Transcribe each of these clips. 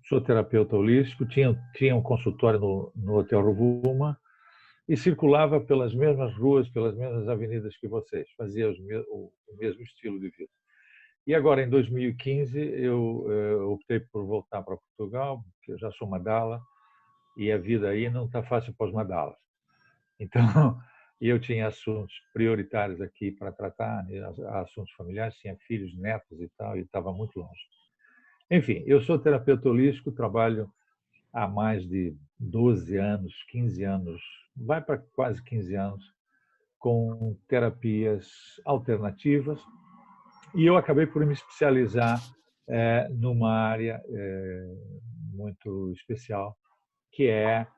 Sou terapeuta holístico, tinha um consultório no Hotel Rovuma e circulava pelas mesmas ruas, pelas mesmas avenidas que vocês, fazia o mesmo estilo de vida. E agora, em 2015, eu optei por voltar para Portugal, porque eu já sou madala e a vida aí não está fácil para os madalas. Então, eu tinha assuntos prioritários aqui para tratar, né, assuntos familiares, tinha filhos, netos e tal, e estava muito longe. Enfim, eu sou terapeuta holístico, trabalho há mais de 12 anos, 15 anos, vai para quase 15 anos, com terapias alternativas, e eu acabei por me especializar numa área muito especial, que é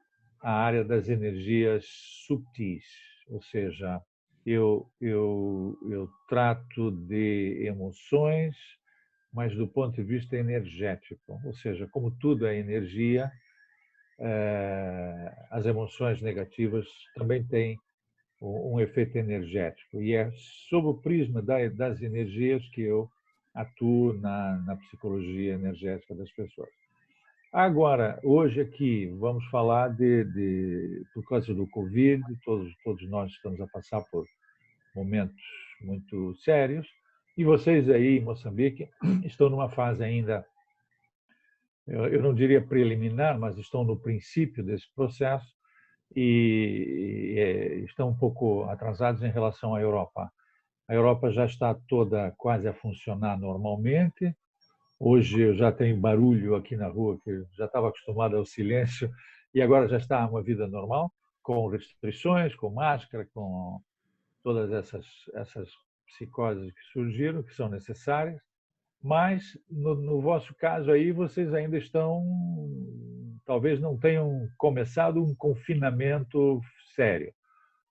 a área das energias subtis, ou seja, eu trato de emoções, mas do ponto de vista energético, ou seja, como tudo é energia, as emoções negativas também têm um efeito energético. E é sob o prisma das energias que eu atuo na psicologia energética das pessoas. Agora, hoje aqui, vamos falar por causa do Covid, todos nós estamos a passar por momentos muito sérios, e vocês aí em Moçambique estão numa fase ainda, eu não diria preliminar, mas estão no princípio desse processo e estão um pouco atrasados em relação à Europa. A Europa já está toda quase a funcionar normalmente. Hoje eu já tenho barulho aqui na rua, que eu já estava acostumado ao silêncio, e agora já está uma vida normal, com restrições, com máscara, com todas essas psicoses que surgiram, que são necessárias. Mas, no vosso caso aí, vocês ainda estão, talvez não tenham começado um confinamento sério,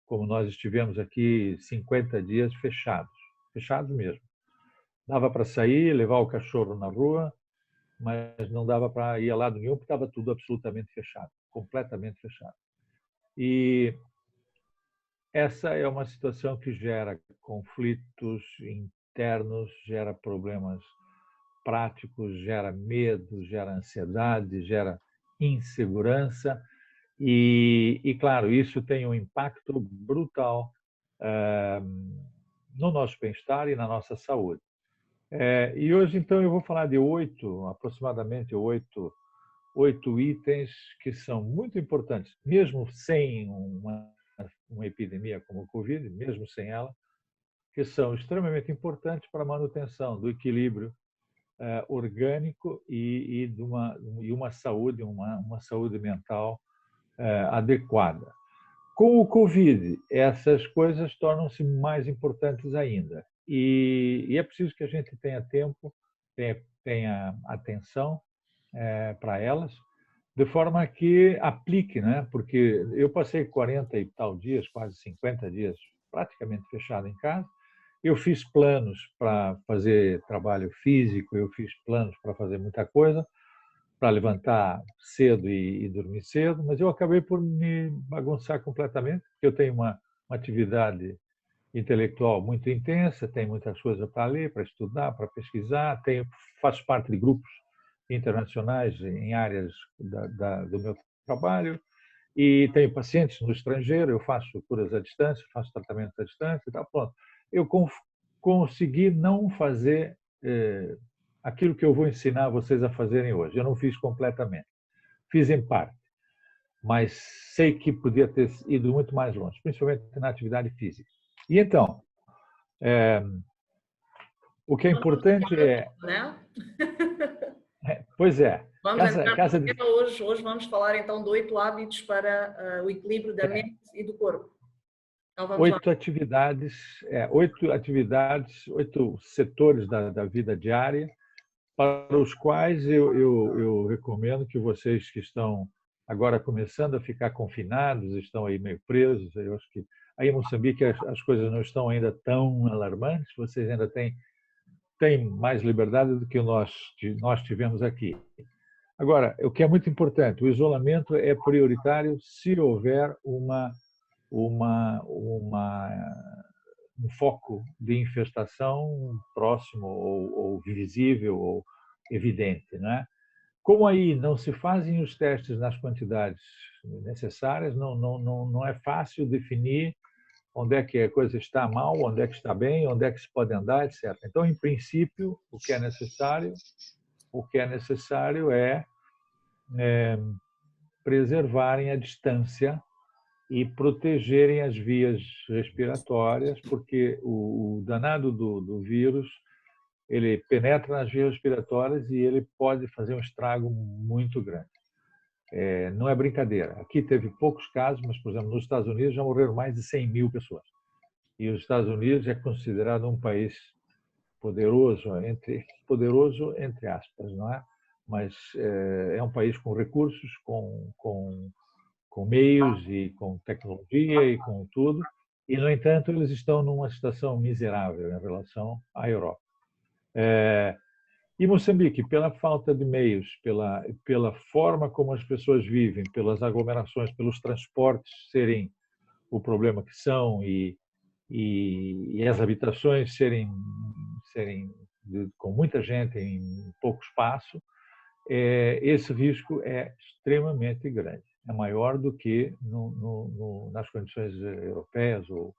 como nós estivemos aqui 50 dias fechados mesmo. Dava para sair, levar o cachorro na rua, mas não dava para ir a lado nenhum, porque estava tudo absolutamente fechado, completamente fechado. E essa é uma situação que gera conflitos internos, gera problemas práticos, gera medo, gera ansiedade, gera insegurança e claro, isso tem um impacto brutal no nosso bem-estar e na nossa saúde. E hoje, então, eu vou falar de aproximadamente oito itens que são muito importantes, mesmo sem uma epidemia como o Covid, mesmo sem ela, que são extremamente importantes para a manutenção do equilíbrio orgânico e uma saúde mental adequada. Com o Covid, essas coisas tornam-se mais importantes ainda. E é preciso que a gente tenha tempo, tenha atenção para elas, de forma que aplique, né? Porque eu passei 40 e tal dias, quase 50 dias, praticamente fechado em casa. Eu fiz planos para fazer trabalho físico, eu fiz planos para fazer muita coisa, para levantar cedo e dormir cedo, mas eu acabei por me bagunçar completamente, porque eu tenho uma atividade intelectual muito intensa, tenho muitas coisas para ler, para estudar, para pesquisar, faço parte de grupos internacionais em áreas do meu trabalho e tenho pacientes no estrangeiro, eu faço curas à distância, faço tratamento à distância e tal, pronto. Eu consegui não fazer aquilo que eu vou ensinar vocês a fazerem hoje. Eu não fiz completamente, fiz em parte, mas sei que podia ter ido muito mais longe, principalmente na atividade física. E então, o que é importante é... Né? Pois é. Vamos entrar no tema hoje. Hoje vamos falar então de 8 hábitos para o equilíbrio da mente e do corpo. Então, vamos lá. 8 atividades, 8 setores da vida diária, para os quais eu recomendo que vocês que estão agora começando a ficar confinados, estão aí meio presos, eu acho que aí em Moçambique as coisas não estão ainda tão alarmantes, vocês ainda têm mais liberdade do que nós tivemos aqui. Agora, o que é muito importante, o isolamento é prioritário se houver um foco de infestação próximo ou visível ou evidente, né? Como aí não se fazem os testes nas quantidades necessárias, não é fácil definir onde é que a coisa está mal, onde é que está bem, onde é que se pode andar, etc. Então, em princípio, o que é necessário é preservarem a distância e protegerem as vias respiratórias, porque o danado do vírus ele penetra nas vias respiratórias e ele pode fazer um estrago muito grande. Não é brincadeira. Aqui teve poucos casos, mas, por exemplo, nos Estados Unidos já morreram mais de 100 mil pessoas. E os Estados Unidos é considerado um país poderoso, entre aspas, não é? Mas é um país com recursos, com meios e com tecnologia e com tudo. E, no entanto, eles estão numa situação miserável em relação à Europa. E Moçambique, pela falta de meios, pela forma como as pessoas vivem, pelas aglomerações, pelos transportes serem o problema que são e as habitações serem com muita gente em pouco espaço, esse risco é extremamente grande. É maior do que nas condições europeias ou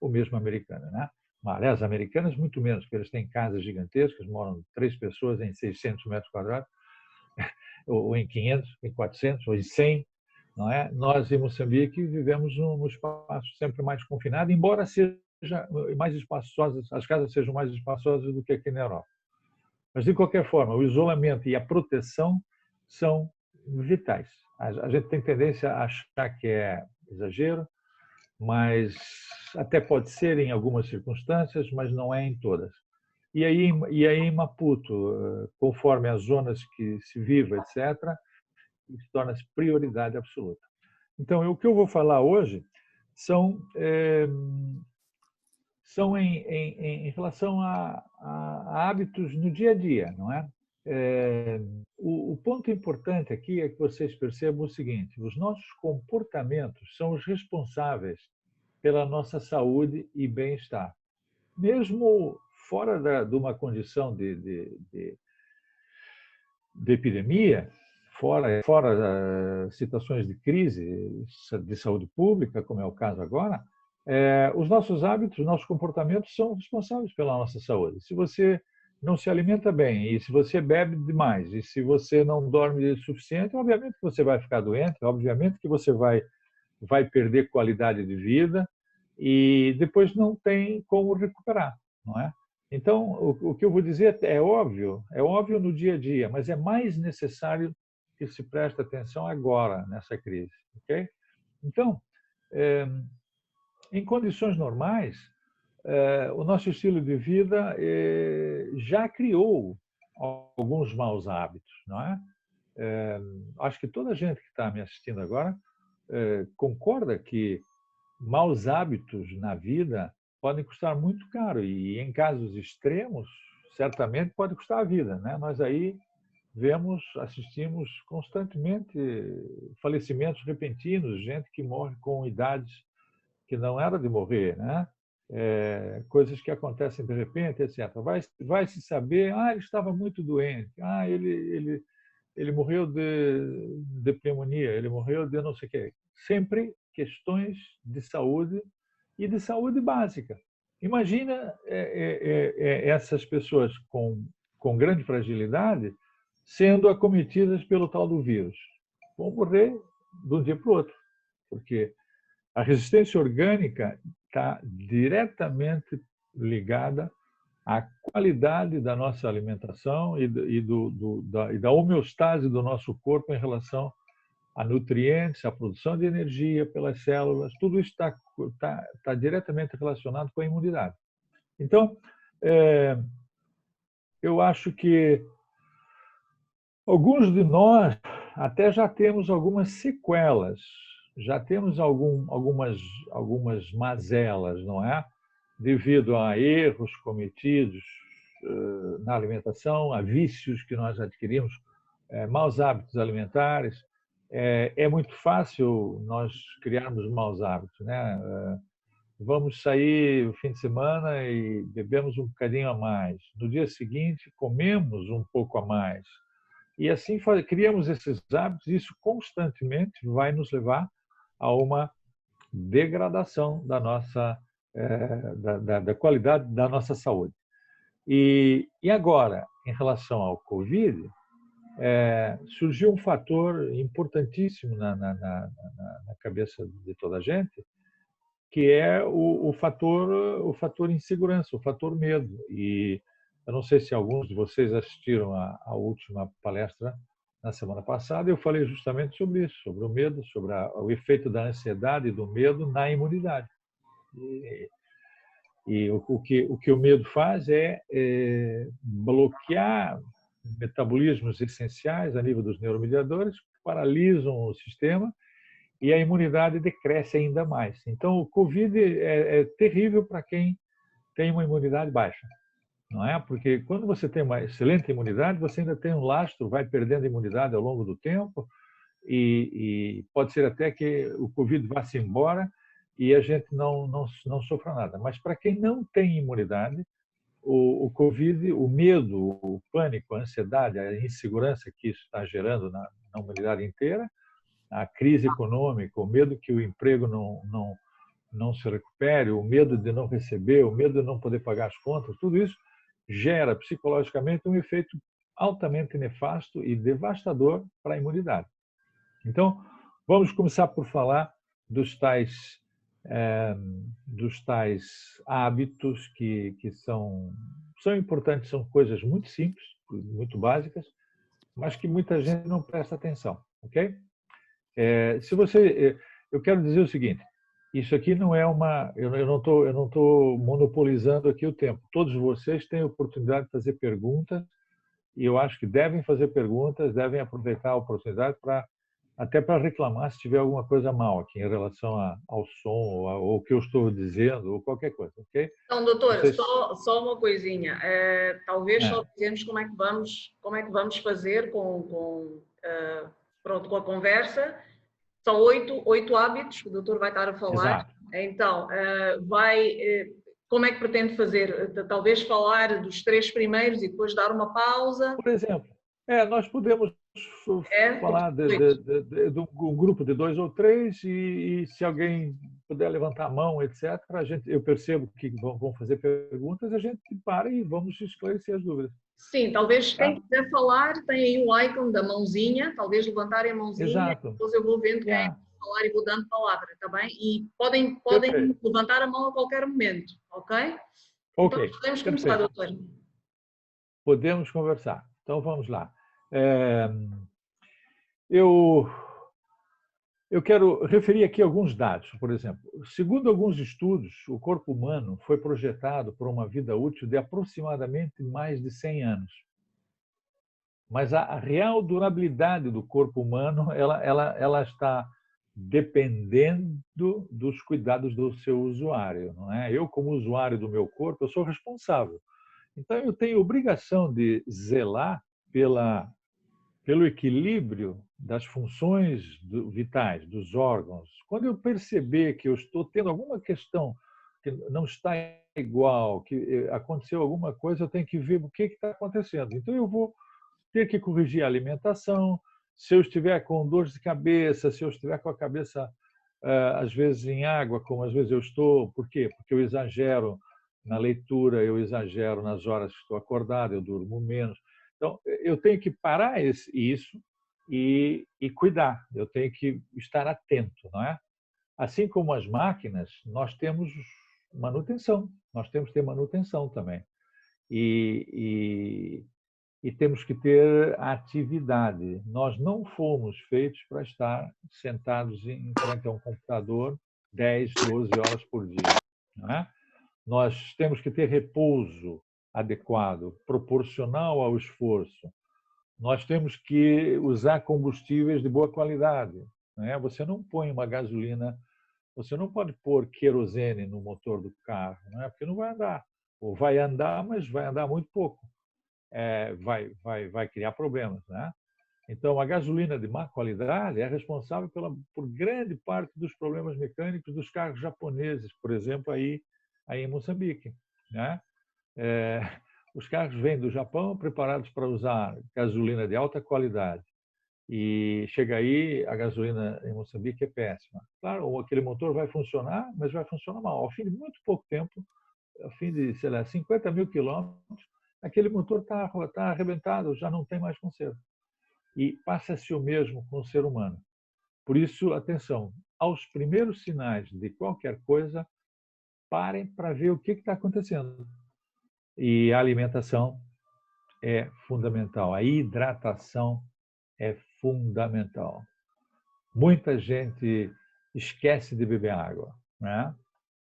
mesmo americanas, né? Aliás, americanas muito menos, porque eles têm casas gigantescas, moram 3 pessoas em 600 metros quadrados, ou em 500, em 400, ou em 100, não é? Nós, em Moçambique, vivemos num espaço sempre mais confinado, embora seja mais espaçosas, as casas sejam mais espaçosas do que aqui na Europa. Mas, de qualquer forma, o isolamento e a proteção são vitais. A gente tem tendência a achar que é exagero, mas até pode ser em algumas circunstâncias, mas não é em todas. E aí em Maputo, conforme as zonas que se viva, etc., isso torna-se prioridade absoluta. Então, o que eu vou falar hoje são em relação a hábitos no dia a dia, não é? O ponto importante aqui é que vocês percebam o seguinte: os nossos comportamentos são os responsáveis pela nossa saúde e bem-estar. Mesmo fora de uma condição de epidemia, fora situações de crise de saúde pública, como é o caso agora, os nossos hábitos, os nossos comportamentos são responsáveis pela nossa saúde. Se você não se alimenta bem, e se você bebe demais, e se você não dorme o suficiente, obviamente que você vai ficar doente, obviamente que você vai perder qualidade de vida e depois não tem como recuperar, não é? Então, o que eu vou dizer é óbvio no dia a dia, mas é mais necessário que se preste atenção agora, nessa crise, ok? Então, em condições normais, o nosso estilo de vida já criou alguns maus hábitos, não é? Acho que toda a gente que está me assistindo agora concorda que maus hábitos na vida podem custar muito caro e, em casos extremos, certamente pode custar a vida, né? Nós aí assistimos constantemente falecimentos repentinos, gente que morre com idades que não era de morrer, né? Coisas que acontecem de repente, etc. Vai se saber, ele estava muito doente, ele morreu de pneumonia, ele morreu de não sei o quê. Sempre questões de saúde e de saúde básica. Imagina essas pessoas com grande fragilidade sendo acometidas pelo tal do vírus. Vão morrer de um dia para o outro, porque a resistência orgânica está diretamente ligada à qualidade da nossa alimentação e da homeostase do nosso corpo em relação a nutrientes, a produção de energia pelas células, tudo isso está diretamente relacionado com a imunidade. Então, eu acho que alguns de nós até já temos algumas sequelas, já temos algumas mazelas, não é? Devido a erros cometidos na alimentação, a vícios que nós adquirimos maus hábitos alimentares. É muito fácil nós criarmos maus hábitos, né? Vamos sair o fim de semana e bebemos um bocadinho a mais. No dia seguinte, comemos um pouco a mais. E assim criamos esses hábitos e isso constantemente vai nos levar a uma degradação da nossa da qualidade da nossa saúde. E agora, em relação ao Covid, surgiu um fator importantíssimo na cabeça de toda a gente, que é o fator insegurança, o fator medo. E eu não sei se alguns de vocês assistiram à última palestra na semana passada, eu falei justamente sobre isso, sobre o medo, sobre o efeito da ansiedade e do medo na imunidade. E o que o medo faz é bloquear metabolismos essenciais a nível dos neuromediadores, que paralisam o sistema e a imunidade decresce ainda mais. Então, o Covid é terrível para quem tem uma imunidade baixa, não é? Porque quando você tem uma excelente imunidade, você ainda tem um lastro, vai perdendo imunidade ao longo do tempo e pode ser até que o Covid vá-se embora e a gente não sofra nada. Mas para quem não tem imunidade, o Covid, o medo, o pânico, a ansiedade, a insegurança que isso está gerando na humanidade inteira, a crise econômica, o medo que o emprego não se recupere, o medo de não receber, o medo de não poder pagar as contas, tudo isso gera psicologicamente um efeito altamente nefasto e devastador para a imunidade. Então, vamos começar por falar dos tais hábitos que são importantes, são coisas muito simples, muito básicas, mas que muita gente não presta atenção, ok? Eu quero dizer o seguinte: isso aqui não é eu não estou monopolizando aqui o tempo. Todos vocês têm a oportunidade de fazer perguntas e eu acho que devem fazer perguntas, devem aproveitar a oportunidade até para reclamar se tiver alguma coisa mal aqui em relação ao som ou ao que eu estou dizendo ou qualquer coisa, ok? Então, doutor, só uma coisinha. Talvez só dizermos como é que vamos fazer com a conversa. São oito hábitos que o doutor vai estar a falar. Exato. Então, como é que pretende fazer? Talvez falar dos 3 primeiros e depois dar uma pausa? Por exemplo, nós podemos falar de um grupo de 2 ou 3 e se alguém puder levantar a mão, etc., eu percebo que vão fazer perguntas, a gente para e vamos esclarecer as dúvidas. Sim, talvez quem quiser falar tem aí o ícone da mãozinha, talvez levantarem a mãozinha. Exato. Depois eu vou vendo quem vai falar e vou dando palavra, está bem? E podem levantar a mão a qualquer momento, ok? Ok. Então podemos começar, doutor. Podemos conversar. Então vamos lá. Eu quero referir aqui alguns dados. Por exemplo, segundo alguns estudos, o corpo humano foi projetado por uma vida útil de aproximadamente mais de 100 anos. Mas a real durabilidade do corpo humano ela está dependendo dos cuidados do seu usuário, não é? Eu, como usuário do meu corpo, eu sou responsável. Então, eu tenho obrigação de zelar pelo equilíbrio das funções vitais, dos órgãos. Quando eu perceber que eu estou tendo alguma questão que não está igual, que aconteceu alguma coisa, eu tenho que ver o que está acontecendo. Então, eu vou ter que corrigir a alimentação. Se eu estiver com dor de cabeça, se eu estiver com a cabeça, às vezes, em água, como às vezes eu estou, por quê? Porque eu exagero na leitura, eu exagero nas horas que estou acordado, eu durmo menos. Então, eu tenho que parar isso e cuidar, eu tenho que estar atento, não é? Assim como as máquinas, nós temos manutenção, nós temos que ter manutenção também. E temos que ter atividade. Nós não fomos feitos para estar sentados em frente a um computador 10, 12 horas por dia, não é? Nós temos que ter repouso adequado, proporcional ao esforço. Nós temos que usar combustíveis de boa qualidade, não é? Você não põe uma gasolina, você não pode pôr querosene no motor do carro, não é? Porque não vai andar. Ou vai andar, mas vai andar muito pouco. Vai criar problemas, né? Então, a gasolina de má qualidade é responsável por grande parte dos problemas mecânicos dos carros japoneses, por exemplo, aí em Moçambique, né? É, os carros vêm do Japão preparados para usar gasolina de alta qualidade. E chega aí, a gasolina em Moçambique é péssima. Claro, aquele motor vai funcionar, mas vai funcionar mal. Ao fim de muito pouco tempo, ao fim de, sei lá, 50 mil quilômetros, aquele motor está arrebentado, já não tem mais conserto. E passa-se o mesmo com o ser humano. Por isso, atenção, aos primeiros sinais de qualquer coisa, parem para ver o que está acontecendo. E a alimentação é fundamental, a hidratação é fundamental. Muita gente esquece de beber água, né?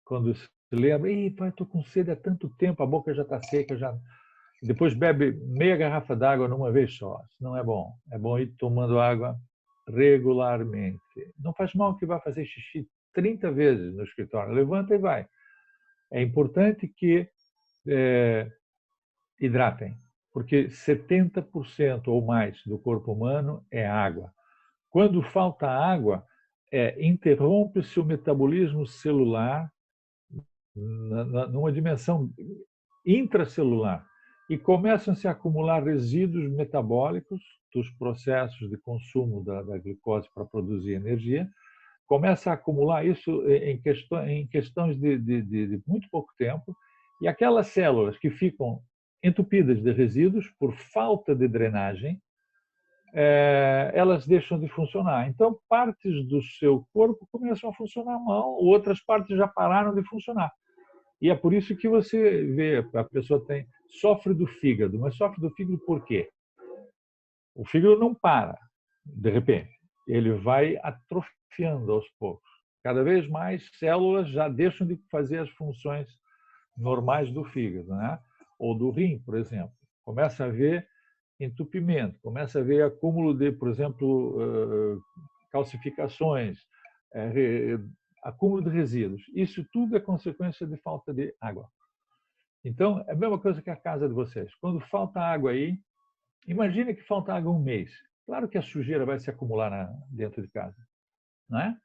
Quando se lembra, pai, estou com sede há tanto tempo, a boca já está seca, já. Depois bebe meia garrafa d'água numa vez só. Isso não é bom. É bom ir tomando água regularmente. Não faz mal que vá fazer xixi 30 vezes no escritório. Levanta e vai. É importante que hidratem, porque 70% ou mais do corpo humano é água. Quando falta água, interrompe-se o metabolismo celular numa dimensão intracelular e começam-se a acumular resíduos metabólicos dos processos de consumo da glicose para produzir energia. Começa a acumular isso em questões de muito pouco tempo, e aquelas células que ficam entupidas de resíduos por falta de drenagem, elas deixam de funcionar. Então, partes do seu corpo começam a funcionar mal, outras partes já pararam de funcionar. E é por isso que você vê, a pessoa sofre do fígado, mas sofre do fígado por quê? O fígado não para, de repente. Ele vai atrofiando aos poucos. Cada vez mais células já deixam de fazer as funções normais do fígado, né? Ou do rim, por exemplo. Começa a haver entupimento, começa a haver acúmulo de, por exemplo, calcificações, acúmulo de resíduos. Isso tudo é consequência de falta de água. Então, é a mesma coisa que a casa de vocês. Quando falta água aí, imagine que falta água um mês. Claro que a sujeira vai se acumular dentro de casa, não é?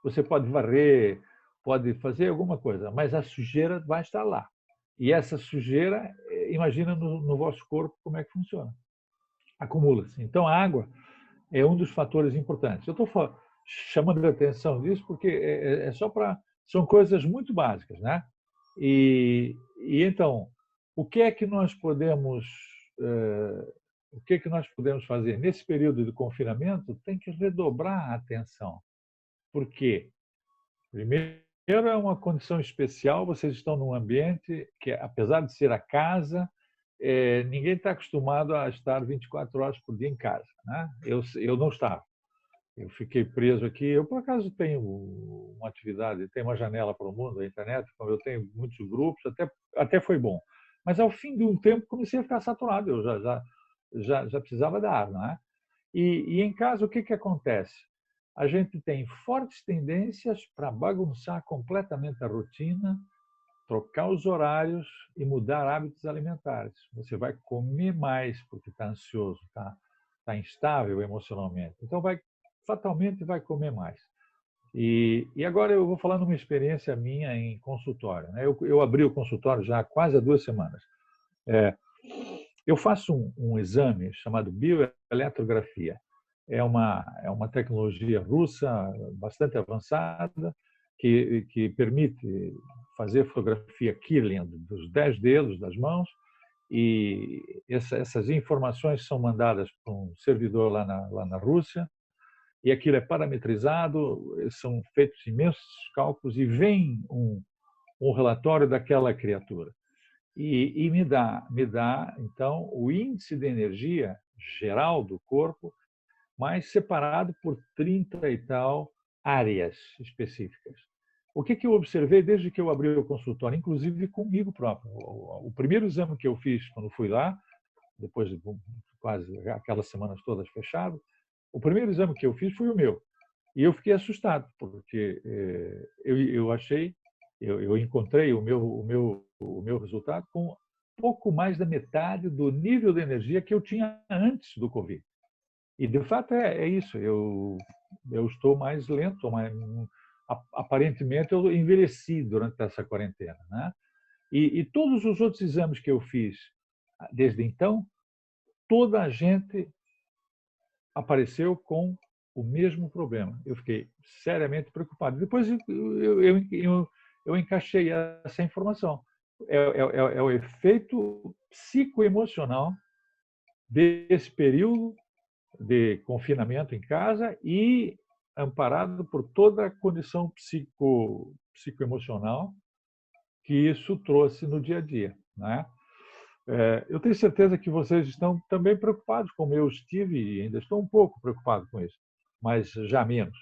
Você pode varrer, pode fazer alguma coisa, mas a sujeira vai estar lá. E essa sujeira, imagina no vosso corpo como é que funciona. Acumula-se. Então, a água é um dos fatores importantes. Eu estou chamando a atenção disso porque são coisas muito básicas, né? E então, o que é que nós podemos fazer nesse período de confinamento? Tem que redobrar a atenção. Por quê? Primeiro, é uma condição especial. Vocês estão num ambiente que, apesar de ser a casa, ninguém está acostumado a estar 24 horas por dia em casa, né? Eu não estava. Eu fiquei preso aqui. Eu, por acaso, tenho uma atividade, tenho uma janela para o mundo, a internet, como eu tenho muitos grupos, até foi bom. Mas, ao fim de um tempo, comecei a ficar saturado. Eu já precisava dar ar, não é? E em casa, o que acontece? A gente tem fortes tendências para bagunçar completamente a rotina, trocar os horários e mudar hábitos alimentares. Você vai comer mais porque está ansioso, está instável emocionalmente. Então, fatalmente vai comer mais. E agora eu vou falar numa experiência minha em consultório, né? Eu abri o consultório já há quase há 2 semanas. Eu faço um exame chamado bioeletrografia. É uma tecnologia russa bastante avançada que permite fazer fotografia Kirlian dos 10 dedos das mãos, e essas informações são mandadas para um servidor lá na Rússia, e aquilo é parametrizado, são feitos imensos cálculos e vem um relatório daquela criatura. E me dá, então, o índice de energia geral do corpo, mas separado por 30 e tal áreas específicas. O que eu observei desde que eu abri o consultório, inclusive comigo próprio? O primeiro exame que eu fiz quando fui lá, depois de quase aquelas semanas todas fechado, o primeiro exame que eu fiz foi o meu. E eu fiquei assustado, porque eu encontrei o meu resultado com pouco mais da metade do nível de energia que eu tinha antes do Covid. E, de fato, é isso. Eu estou mais lento, aparentemente eu envelheci durante essa quarentena, né? E todos os outros exames que eu fiz desde então, toda a gente apareceu com o mesmo problema. Eu fiquei seriamente preocupado. Depois eu encaixei essa informação. É o efeito psicoemocional desse período de confinamento em casa e amparado por toda a condição psicoemocional que isso trouxe no dia a dia, né? Eu tenho certeza que vocês estão também preocupados, como eu estive e ainda estou um pouco preocupado com isso, mas já menos.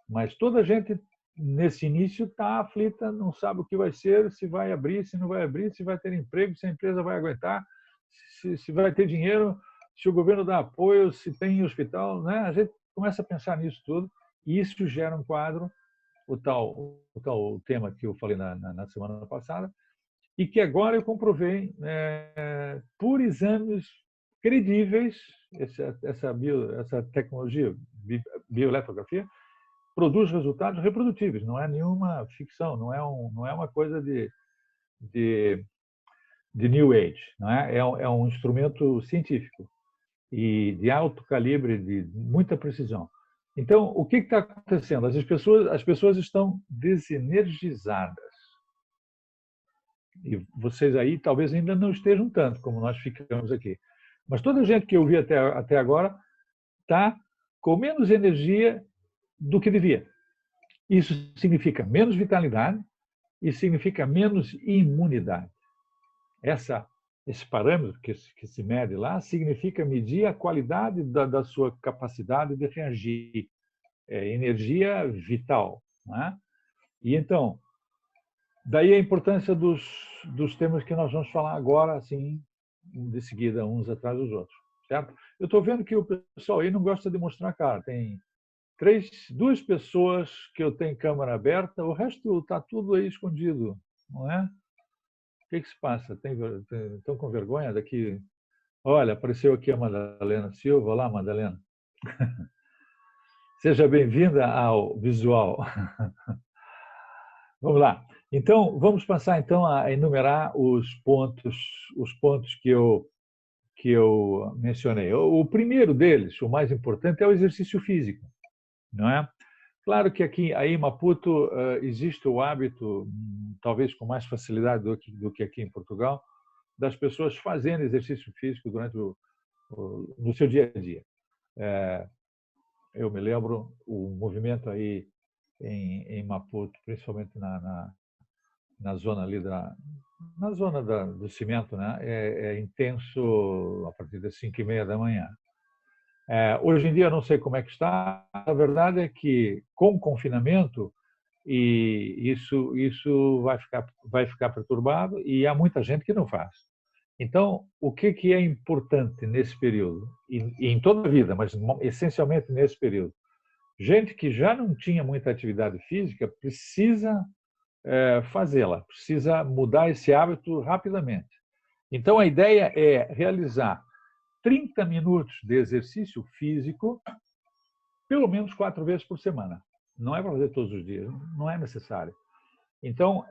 Mas toda a gente, nesse início, está aflita, não sabe o que vai ser, se vai abrir, se não vai abrir, se vai ter emprego, se a empresa vai aguentar, se vai ter dinheiro, se o governo dá apoio, se tem hospital, né? A gente começa a pensar nisso tudo e isso gera um quadro, o tal tema que eu falei na semana passada, e que agora eu comprovei por exames credíveis, essa tecnologia, bioeletrografia, produz resultados reprodutíveis, não é nenhuma ficção, não é uma coisa de New Age, não é? É um instrumento científico e de alto calibre, de muita precisão. Então, o que está acontecendo? As pessoas estão desenergizadas. E vocês aí talvez ainda não estejam tanto como nós ficamos aqui. Mas toda a gente que eu vi até agora está com menos energia do que devia. Isso significa menos vitalidade e significa menos imunidade. Esse parâmetro que se mede lá significa medir a qualidade da sua capacidade de reagir, energia vital. Né? E então, daí a importância dos temas que nós vamos falar agora, assim, de seguida, uns atrás dos outros, certo? Eu estou vendo que o pessoal aí não gosta de mostrar a cara. Tem duas pessoas que eu tenho câmera aberta, o resto está tudo aí escondido, não é? O que se passa? Estão com vergonha daqui? Olha, apareceu aqui a Madalena Silva. Olá, Madalena. Seja bem-vinda ao visual. Vamos lá. Então, vamos passar então a enumerar os pontos que eu mencionei. O primeiro deles, o mais importante, é o exercício físico, não é? Claro que aqui em Maputo existe o hábito, talvez com mais facilidade do que aqui em Portugal, das pessoas fazendo exercício físico no seu dia a dia. Eu me lembro o movimento aí em Maputo, principalmente na zona ali na zona do cimento, né? É intenso a partir das 5h30 da manhã. Hoje em dia não sei como é que está. A verdade é que com o confinamento e isso vai ficar perturbado e há muita gente que não faz. Então, o que é importante nesse período e em toda a vida, mas essencialmente nesse período? Gente que já não tinha muita atividade física precisa fazê-la, precisa mudar esse hábito rapidamente. Então, a ideia é realizar 30 minutos de exercício físico, pelo menos 4 vezes por semana. Não é para fazer todos os dias, não é necessário. Então,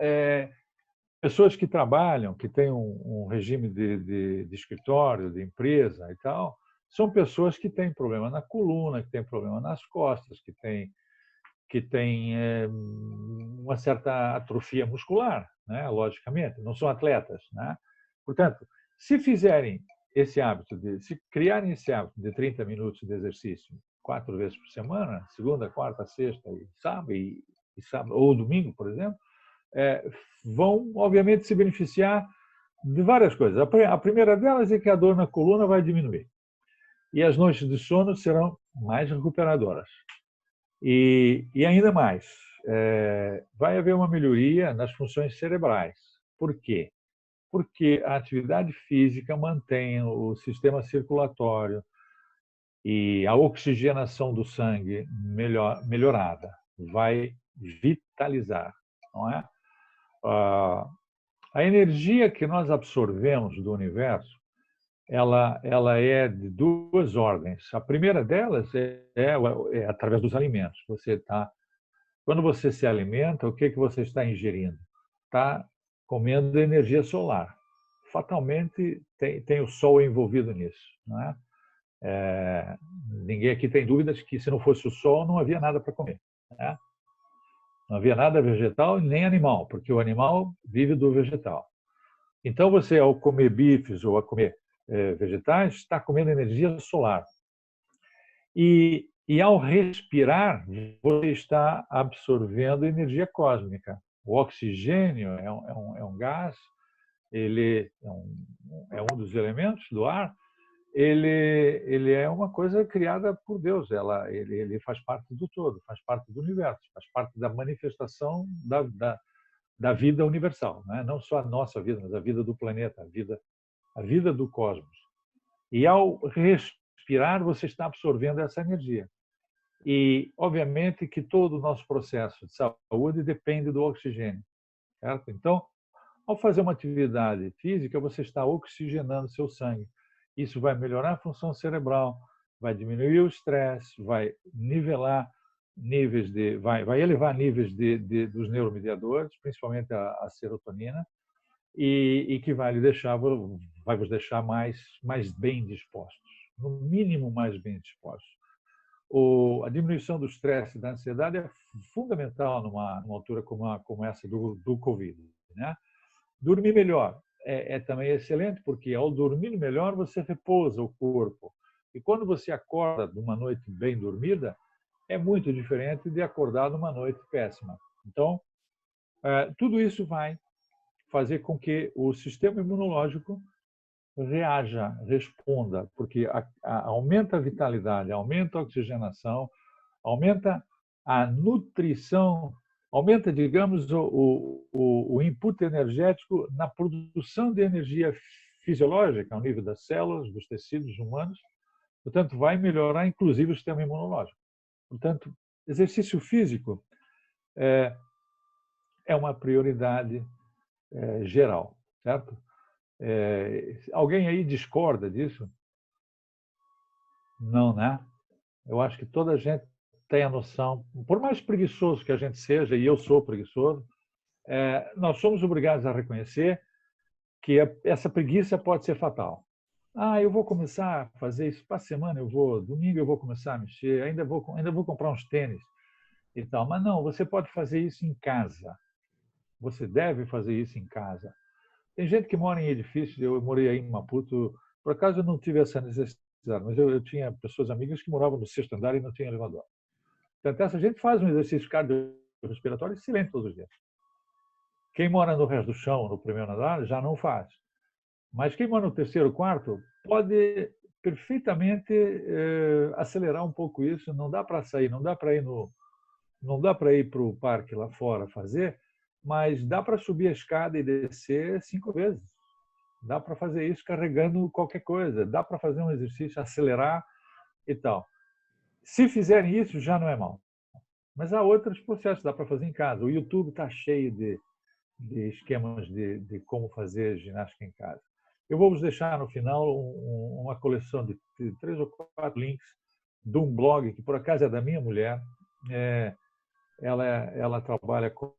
pessoas que trabalham, que têm um regime de escritório, de empresa e tal, são pessoas que têm problema na coluna, que têm problema nas costas, que têm uma certa atrofia muscular, né? Logicamente, não são atletas. Né? Portanto, se criarem esse hábito de 30 minutos de exercício 4 vezes por semana, segunda, quarta, sexta e sábado, ou domingo, por exemplo, vão, obviamente, se beneficiar de várias coisas. A primeira delas é que a dor na coluna vai diminuir. E as noites de sono serão mais recuperadoras. E ainda mais, vai haver uma melhoria nas funções cerebrais. Por quê? Porque a atividade física mantém o sistema circulatório e a oxigenação do sangue melhorada. Vai vitalizar, não é? A energia que nós absorvemos do universo ela é de duas ordens. A primeira delas é através dos alimentos. Quando você se alimenta, o que você está ingerindo? Está comendo energia solar. Fatalmente tem o sol envolvido nisso, não é? Ninguém aqui tem dúvidas que se não fosse o sol não havia nada para comer, né? Não havia nada vegetal nem animal, porque o animal vive do vegetal. Então você, ao comer bifes ou a comer vegetais, está comendo energia solar. E ao respirar, você está absorvendo energia cósmica. O oxigênio é um gás, ele é um dos elementos do ar, ele é uma coisa criada por Deus. Ele faz parte do todo, faz parte do universo, faz parte da manifestação da vida universal, né? Não só a nossa vida, mas a vida do planeta, a vida do cosmos. E ao respirar, você está absorvendo essa energia. E, obviamente, que todo o nosso processo de saúde depende do oxigênio, certo? Então, ao fazer uma atividade física, você está oxigenando seu sangue. Isso vai melhorar a função cerebral, vai diminuir o estresse, vai nivelar níveis vai elevar níveis dos neuromediadores, principalmente a serotonina, e que vai vos deixar mais bem dispostos, no mínimo mais bem dispostos. A diminuição do estresse e da ansiedade é fundamental numa altura como essa do Covid, né? Dormir melhor também excelente, porque ao dormir melhor você repousa o corpo. E quando você acorda de uma noite bem dormida, é muito diferente de acordar numa noite péssima. Então, tudo isso vai fazer com que o sistema imunológico reaja, responda, porque aumenta a vitalidade, aumenta a oxigenação, aumenta a nutrição, aumenta, digamos, o input energético na produção de energia fisiológica ao nível das células, dos tecidos humanos. Portanto, vai melhorar, inclusive, o sistema imunológico. Portanto, exercício físico é uma prioridade geral, certo? Alguém aí discorda disso? Não, né? Eu acho que toda a gente tem a noção, por mais preguiçoso que a gente seja, e eu sou preguiçoso, nós somos obrigados a reconhecer que essa preguiça pode ser fatal. Eu vou começar a fazer isso para a semana, domingo eu vou começar a mexer, ainda vou comprar uns tênis e tal. Mas não, você pode fazer isso em casa. Você deve fazer isso em casa. Tem gente que mora em edifícios, eu morei aí em Maputo, por acaso eu não tive essa necessidade, mas eu tinha pessoas amigas que moravam no sexto andar e não tinha elevador. Portanto, essa gente faz um exercício cardiorrespiratório excelente todos os dias. Quem mora no resto do chão, no primeiro andar, já não faz. Mas quem mora no terceiro, quarto, pode perfeitamente acelerar um pouco isso. Não dá para sair, não dá para ir para o parque lá fora fazer, mas dá para subir a escada e descer 5 vezes. Dá para fazer isso carregando qualquer coisa. Dá para fazer um exercício, acelerar e tal. Se fizerem isso, já não é mal. Mas há outros processos, dá para fazer em casa. O YouTube está cheio de esquemas de como fazer ginástica em casa. Eu vou vos deixar no final uma coleção de 3 ou 4 links de um blog que, por acaso, é da minha mulher. Ela trabalha com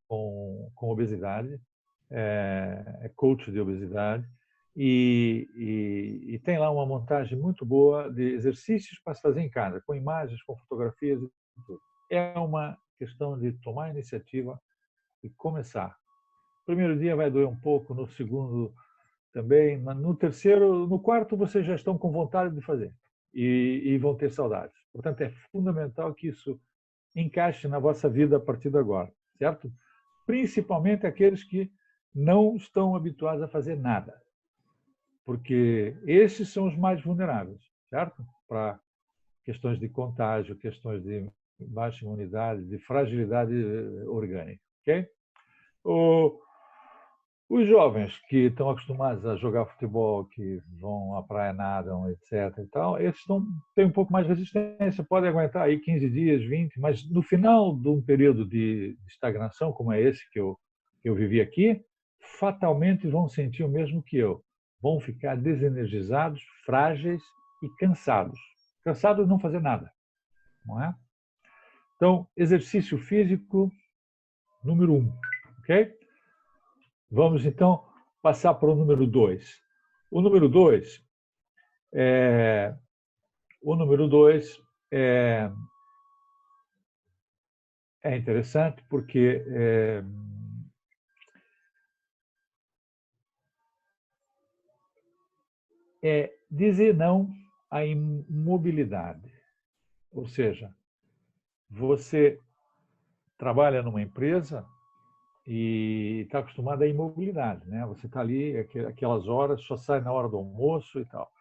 obesidade, é coach de obesidade, e tem lá uma montagem muito boa de exercícios para se fazer em casa, com imagens, com fotografias e tudo. É uma questão de tomar a iniciativa e começar. No primeiro dia vai doer um pouco, no segundo também, mas no terceiro, no quarto vocês já estão com vontade de fazer e vão ter saudades. Portanto, é fundamental que isso encaixe na vossa vida a partir de agora, certo? Principalmente aqueles que não estão habituados a fazer nada, porque esses são os mais vulneráveis, certo? Para questões de contágio, questões de baixa imunidade, de fragilidade orgânica, ok? Os jovens que estão acostumados a jogar futebol, que vão à praia, nadam, etc. e tal, esses têm um pouco mais de resistência, podem aguentar aí 15 dias, 20, mas no final de um período de estagnação, como é esse que eu vivi aqui, fatalmente vão sentir o mesmo que eu. vão ficar desenergizados, frágeis e cansados. Cansados de não fazer nada, não é? Então, exercício físico número 1, ok? Vamos, então, passar para o número 2. O número 2 é interessante porque é dizer não à imobilidade. Ou seja, você trabalha numa empresa e está acostumado à imobilidade, né? Você está ali aquelas horas, só sai na hora do almoço e tal.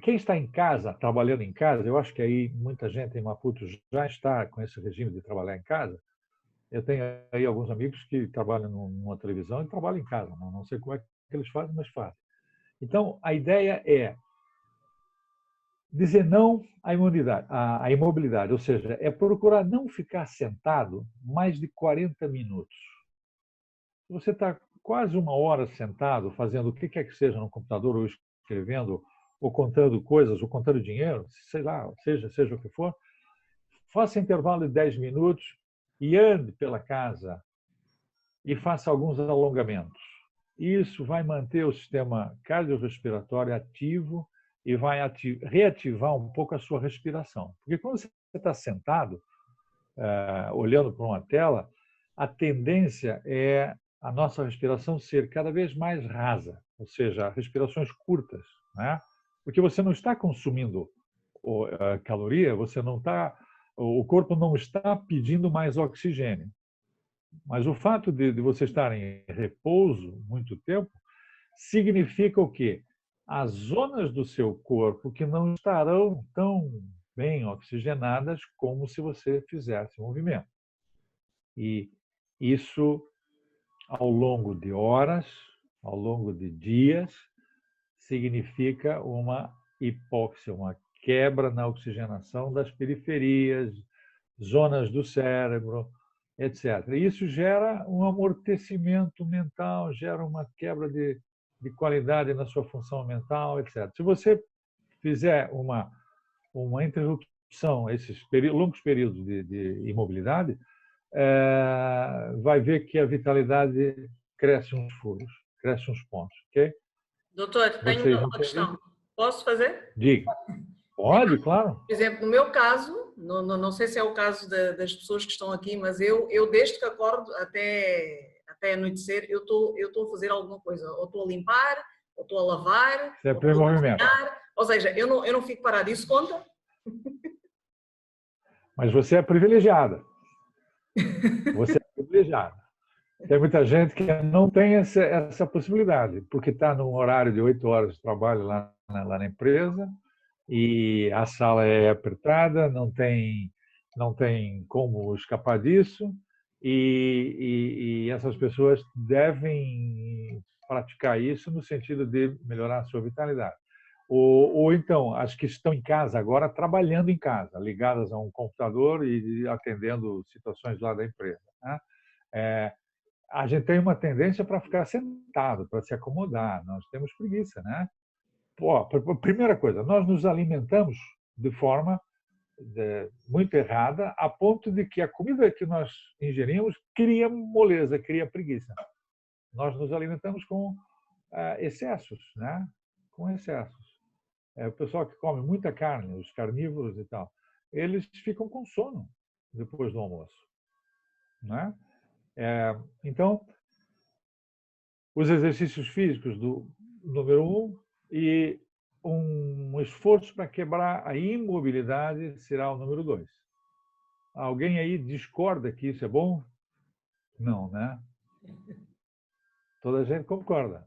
Quem está em casa, trabalhando em casa, eu acho que aí muita gente em Maputo já está com esse regime de trabalhar em casa. Eu tenho aí alguns amigos que trabalham numa televisão e trabalham em casa. Não sei como é que eles fazem, mas fazem. Então, a ideia é dizer não à imobilidade, ou seja, é procurar não ficar sentado mais de 40 minutos. Se você está quase uma hora sentado, fazendo o que quer que seja no computador, ou escrevendo, ou contando coisas, ou contando dinheiro, sei lá, seja o que for, faça intervalo de 10 minutos e ande pela casa e faça alguns alongamentos. Isso vai manter o sistema cardiorrespiratório ativo e vai reativar um pouco a sua respiração. Porque quando você está sentado, olhando para uma tela, a tendência é a nossa respiração ser cada vez mais rasa, ou seja, respirações curtas, né? Porque você não está consumindo caloria, o corpo não está pedindo mais oxigênio. Mas o fato de você estar em repouso muito tempo significa o quê? As zonas do seu corpo que não estarão tão bem oxigenadas como se você fizesse movimento. E isso, ao longo de horas, ao longo de dias, significa uma hipóxia, uma quebra na oxigenação das periferias, zonas do cérebro, etc. Isso gera um amortecimento mental, gera uma quebra de qualidade na sua função mental, etc. Se você fizer uma interrupção, esses longos períodos de imobilidade, vai ver que a vitalidade cresce uns furos, cresce uns pontos, ok? Doutor, tenho uma questão. Posso fazer? Diga. Pode, claro. Por exemplo, no meu caso, não sei se é o caso das pessoas que estão aqui, mas eu desde que acordo até anoitecer, eu estou a fazer alguma coisa. Ou estou a limpar, ou estou a lavar, sempre em movimento. Ou seja, eu não fico parado. Isso conta? Mas você é privilegiada. Você é privilegiada. Tem muita gente que não tem essa possibilidade, porque está num horário de 8 horas de trabalho lá na empresa e a sala é apertada, não tem como escapar disso e essas pessoas devem praticar isso no sentido de melhorar a sua vitalidade. Ou então, as que estão em casa agora, trabalhando em casa, ligadas a um computador e atendendo situações lá da empresa, né? A gente tem uma tendência para ficar sentado, para se acomodar. Nós temos preguiça, né? Pô, primeira coisa, nós nos alimentamos de forma muito errada, a ponto de que a comida que nós ingerimos cria moleza, cria preguiça. Nós nos alimentamos com excessos, né? Com excessos. O pessoal que come muita carne, os carnívoros e tal, eles ficam com sono depois do almoço, né? Então, os exercícios físicos do número 1 e um esforço para quebrar a imobilidade será o número 2. Alguém aí discorda que isso é bom? Não, né? Toda a gente concorda.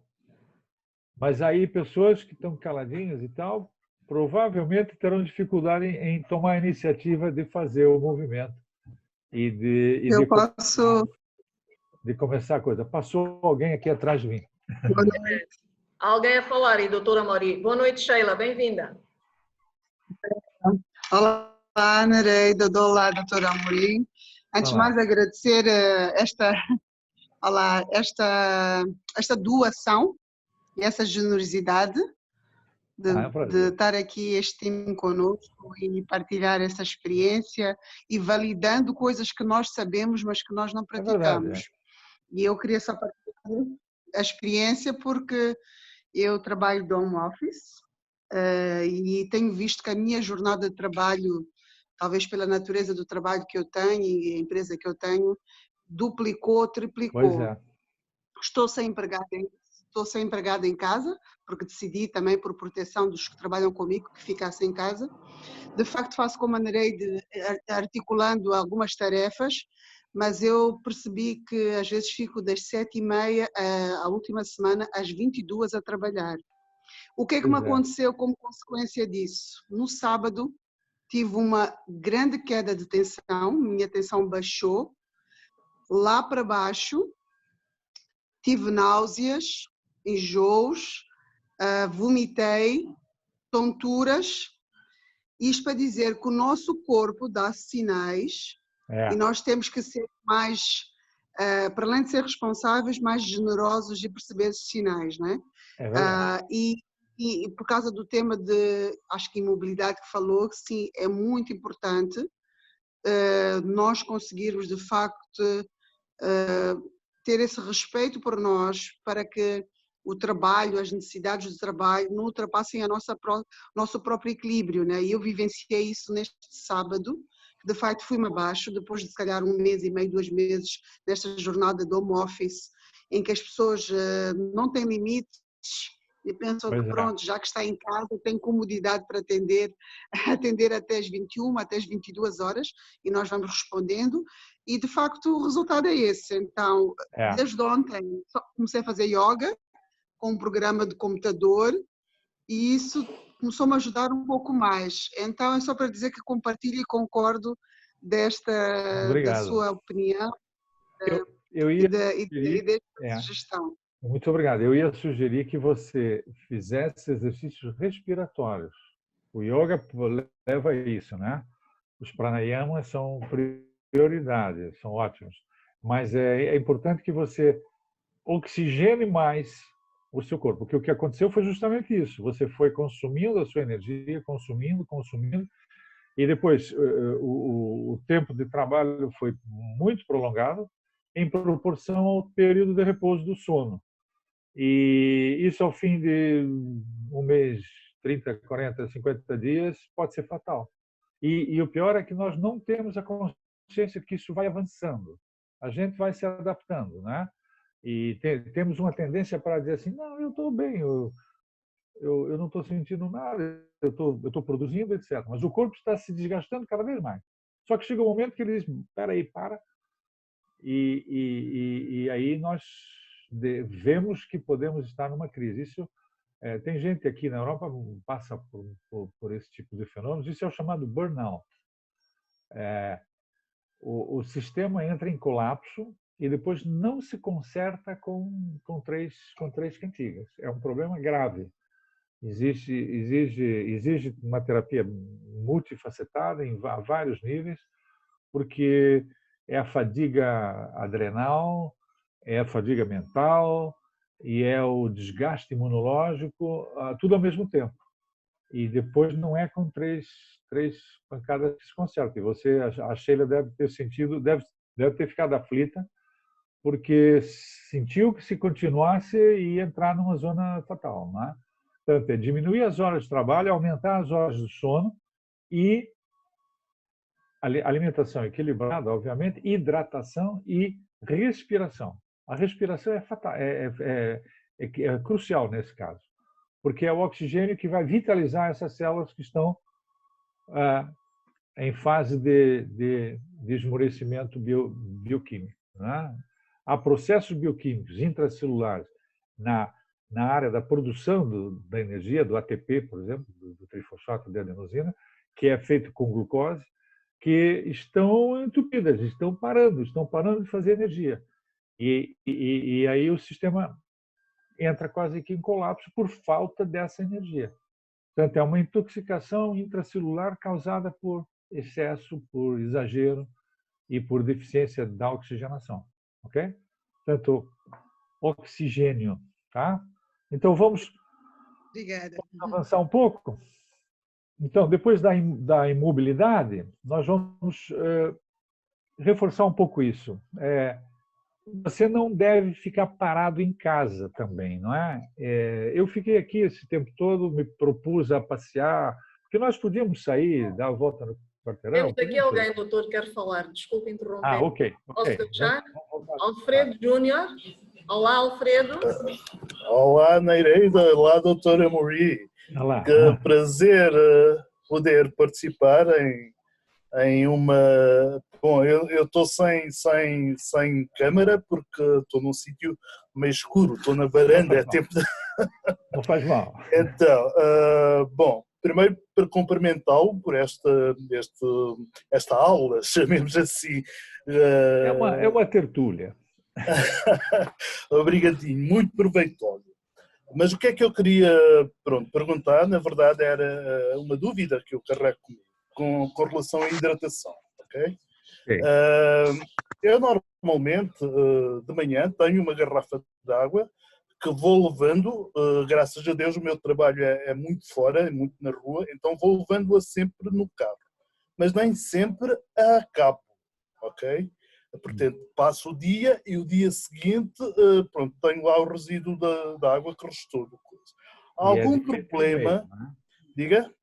Mas aí pessoas que estão caladinhas e tal, provavelmente terão dificuldade em tomar a iniciativa de fazer o movimento de começar a coisa. Passou alguém aqui atrás de mim. Alguém a falar aí, doutora Mori. Boa noite, Sheila, bem-vinda. Olá, Nereida, olá, doutora Amorim. Antes de mais, agradecer esta doação e essa generosidade É um de prazer. estar aqui este time conosco e partilhar essa experiência e validando coisas que nós sabemos, mas que nós não É verdade. praticamos. E eu queria só partilhar a experiência porque eu trabalho de home office e tenho visto que a minha jornada de trabalho, talvez pela natureza do trabalho que eu tenho e a empresa que eu tenho, duplicou, Pois triplicou. é. Estou sem empregada em casa, porque decidi também por proteção dos que trabalham comigo que ficassem em casa. De facto faço como a Nereide, articulando algumas tarefas, mas eu percebi que às vezes fico das 7h30 a última semana às 22 a trabalhar. O que é que me Pois é. aconteceu como consequência disso? No sábado tive uma grande queda de tensão, minha tensão baixou lá para baixo, tive náuseas, enjoos, vomitei, tonturas. Isto para dizer que o nosso corpo dá sinais e nós temos que ser mais, para além de ser responsáveis, mais generosos e perceber esses sinais, não é? É verdade. E por causa do tema de, acho que imobilidade que falou, que sim, é muito importante nós conseguirmos de facto ter esse respeito por nós para que o trabalho, as necessidades do trabalho não ultrapassem a nosso próprio equilíbrio, né? E eu vivenciei isso neste sábado, que de facto fui-me abaixo, depois de se calhar 1 mês e meio, 2 meses, nesta jornada de home office, em que as pessoas não têm limites e pensam que Pois é. pronto, já que está em casa, tem comodidade para atender até as 21, até as 22 horas, e nós vamos respondendo, e de facto o resultado é esse. Então, desde ontem, comecei a fazer yoga, com um programa de computador e isso começou-me a ajudar um pouco mais. Então é só para dizer que compartilho e concordo da Obrigado. sua opinião Eu e ia sugerir, desta sugestão. muito obrigado. Eu ia sugerir que você fizesse exercícios respiratórios. O yoga leva a isso, né? Os pranayamas são prioridade, são ótimos. Mas é importante que você oxigene mais o seu corpo, porque o que aconteceu foi justamente isso. Você foi consumindo a sua energia, consumindo, e depois o tempo de trabalho foi muito prolongado em proporção ao período de repouso do sono. E isso ao fim de 1 mês, 30, 40, 50 dias, pode ser fatal. E o pior é que nós não temos a consciência que isso vai avançando. A gente vai se adaptando, né? E temos uma tendência para dizer assim, não, eu estou bem, eu não estou sentindo nada, eu estou produzindo, etc. Mas o corpo está se desgastando cada vez mais. Só que chega um momento que ele diz, espera aí, para. E aí nós vemos que podemos estar numa crise. Isso tem gente aqui na Europa que passa por esse tipo de fenômenos. Isso é o chamado burnout. O sistema entra em colapso e depois não se conserta com três cantigas. É um problema grave. Exige uma terapia multifacetada a vários níveis, porque é a fadiga adrenal, é a fadiga mental e é o desgaste imunológico, tudo ao mesmo tempo. E depois não é com três pancadas que se conserta. E você, a Sheila deve ter sentido, deve ter ficado aflita, porque sentiu que se continuasse ia entrar numa zona fatal, não é? Portanto, é diminuir as horas de trabalho, aumentar as horas de sono e alimentação equilibrada, obviamente, hidratação e respiração. A respiração é fatal, é crucial nesse caso, porque é o oxigênio que vai vitalizar essas células que estão em fase de esmorecimento bioquímico. Né? Há processos bioquímicos intracelulares na área da produção da energia, do ATP, por exemplo, do trifosfato de adenosina, que é feito com glucose, que estão entupidas, estão parando de fazer energia. E aí o sistema entra quase que em colapso por falta dessa energia. Portanto, é uma intoxicação intracelular causada por excesso, por exagero e por deficiência da oxigenação. Ok? Portanto, oxigênio, tá? Então, vamos Obrigada. avançar um pouco? Então, depois da imobilidade, nós vamos reforçar um pouco isso. Você não deve ficar parado em casa também, não é? Eu fiquei aqui esse tempo todo, me propus a passear, porque nós podíamos sair, dar a volta no quarteirão. Temos aqui alguém, doutor, que quer falar. Desculpe interromper. Ok. Posso deixar? Alfredo Júnior. Olá, Alfredo. Olá, Nereida. Olá, doutora Mori. Olá. Que prazer poder participar em uma... Bom, eu estou sem câmara porque estou num sítio meio escuro, estou na varanda. É tempo de... Não faz mal. Então, bom, primeiro para cumprimentá-lo por esta aula, chamemos assim. É uma tertúlia. Obrigadinho, muito proveitoso. Mas o que é que eu queria perguntar, na verdade, era uma dúvida que eu carrego comigo, com relação à hidratação, ok? Okay. Eu normalmente, de manhã, tenho uma garrafa de água que vou levando, graças a Deus o meu trabalho é muito fora, é muito na rua, então vou levando-a sempre no carro, mas nem sempre a cabo, ok? Portanto, passo o dia e o dia seguinte, tenho lá o resíduo da água que restou do coisa. Algum problema? Meio, Diga?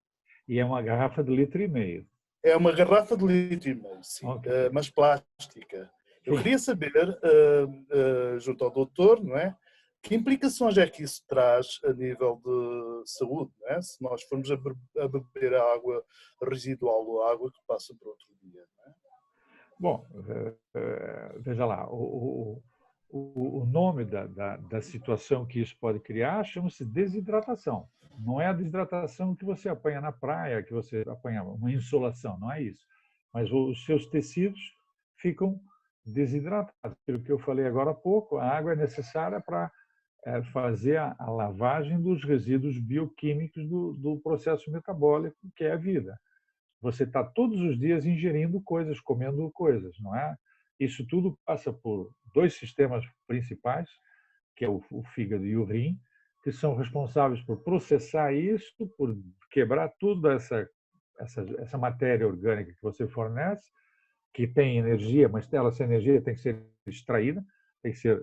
E é uma garrafa de 1,5 litro. É uma garrafa de 1,5 litro, sim, Okay. Mas plástica. Eu queria saber, junto ao doutor, não é? Que implicações é que isso traz a nível de saúde, não é? Se nós formos a beber a água residual ou a água que passa para outro dia, não é? Bom, veja lá, o nome da situação que isso pode criar chama-se desidratação. Não é a desidratação que você apanha na praia, que você apanha uma insolação, não é isso. Mas os seus tecidos ficam desidratados. Pelo que eu falei agora há pouco, a água é necessária para fazer a lavagem dos resíduos bioquímicos do processo metabólico, que é a vida. Você está todos os dias ingerindo coisas, comendo coisas, não é? Isso tudo passa por dois sistemas principais, que é o fígado e o rim, que são responsáveis por processar isso, por quebrar toda essa matéria orgânica que você fornece, que tem energia, mas essa energia tem que ser extraída, tem que ser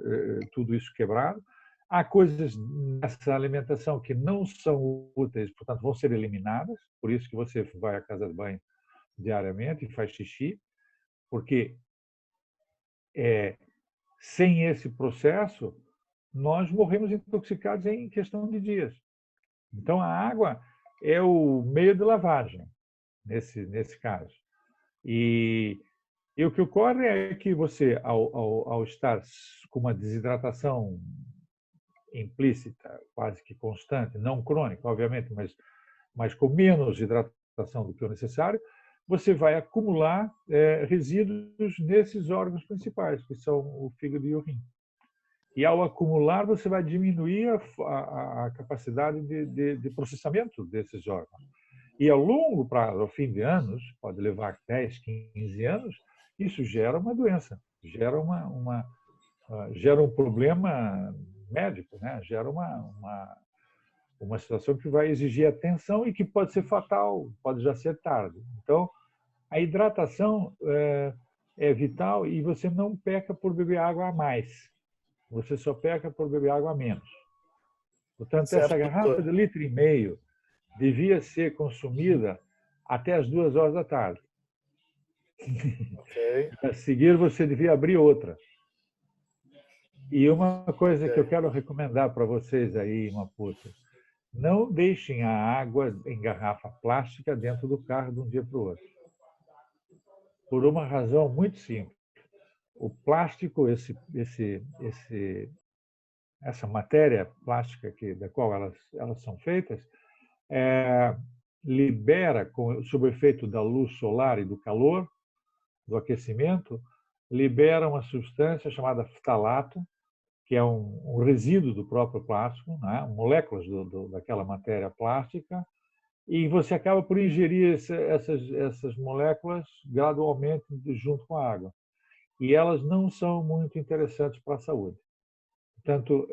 tudo isso quebrado. Há coisas nessa alimentação que não são úteis, portanto, vão ser eliminadas, por isso que você vai à casa de banho diariamente e faz xixi, porque sem esse processo, nós morremos intoxicados em questão de dias. Então, a água é o meio de lavagem, nesse caso. E o que ocorre é que você, ao estar com uma desidratação implícita, quase que constante, não crônica, obviamente, mas com menos hidratação do que o necessário, você vai acumular resíduos nesses órgãos principais, que são o fígado e o rim. E ao acumular, você vai diminuir a capacidade de processamento desses órgãos. E ao longo prazo, ao fim de anos, pode levar 10, 15 anos, isso gera uma doença, gera um problema médico, né? Gera uma situação que vai exigir atenção e que pode ser fatal, pode já ser tarde. Então, a hidratação é vital e você não peca por beber água a mais. Você só peca por beber água a menos. Portanto, certo, essa garrafa de 1,5 litro devia ser consumida até as 2 horas da tarde. Okay. A seguir, você devia abrir outra. E uma coisa que eu quero recomendar para vocês aí, Maputo, não deixem a água em garrafa plástica dentro do carro de um dia para o outro. Por uma razão muito simples. O plástico, essa matéria plástica da qual elas são feitas, libera, sob o efeito da luz solar e do calor, do aquecimento, libera uma substância chamada ftalato, que é um resíduo do próprio plástico, né? Moléculas daquela matéria plástica, e você acaba por ingerir essas moléculas gradualmente junto com a água. E elas não são muito interessantes para a saúde. Portanto,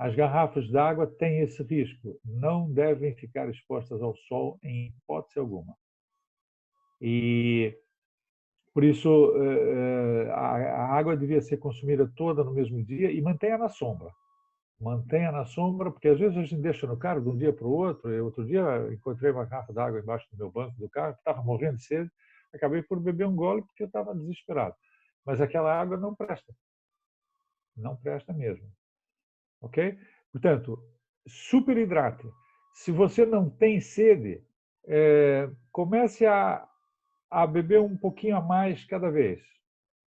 As garrafas d'água têm esse risco, não devem ficar expostas ao sol em hipótese alguma. E por isso a água devia ser consumida toda no mesmo dia e mantenha na sombra. Mantenha na sombra, porque às vezes a gente deixa no carro de um dia para o outro. Outro dia encontrei uma garrafa d'água embaixo do meu banco do carro, estava morrendo de sede, acabei por beber um gole porque eu estava desesperado. Mas aquela água não presta. Não presta mesmo. Ok? Portanto, superidrate. Se você não tem sede, comece a beber um pouquinho a mais cada vez.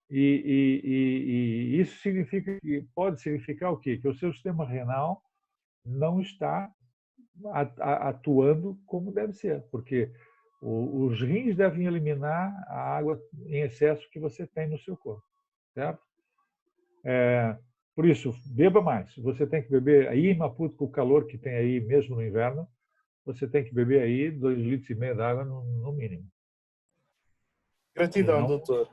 E isso significa que pode significar o quê? Que o seu sistema renal não está atuando como deve ser, porque os rins devem eliminar a água em excesso que você tem no seu corpo, certo? Por isso, beba mais. Você tem que beber aí em Maputo, com o calor que tem aí, mesmo no inverno, você tem que beber aí 2,5 litros de água no mínimo. Gratidão, doutor.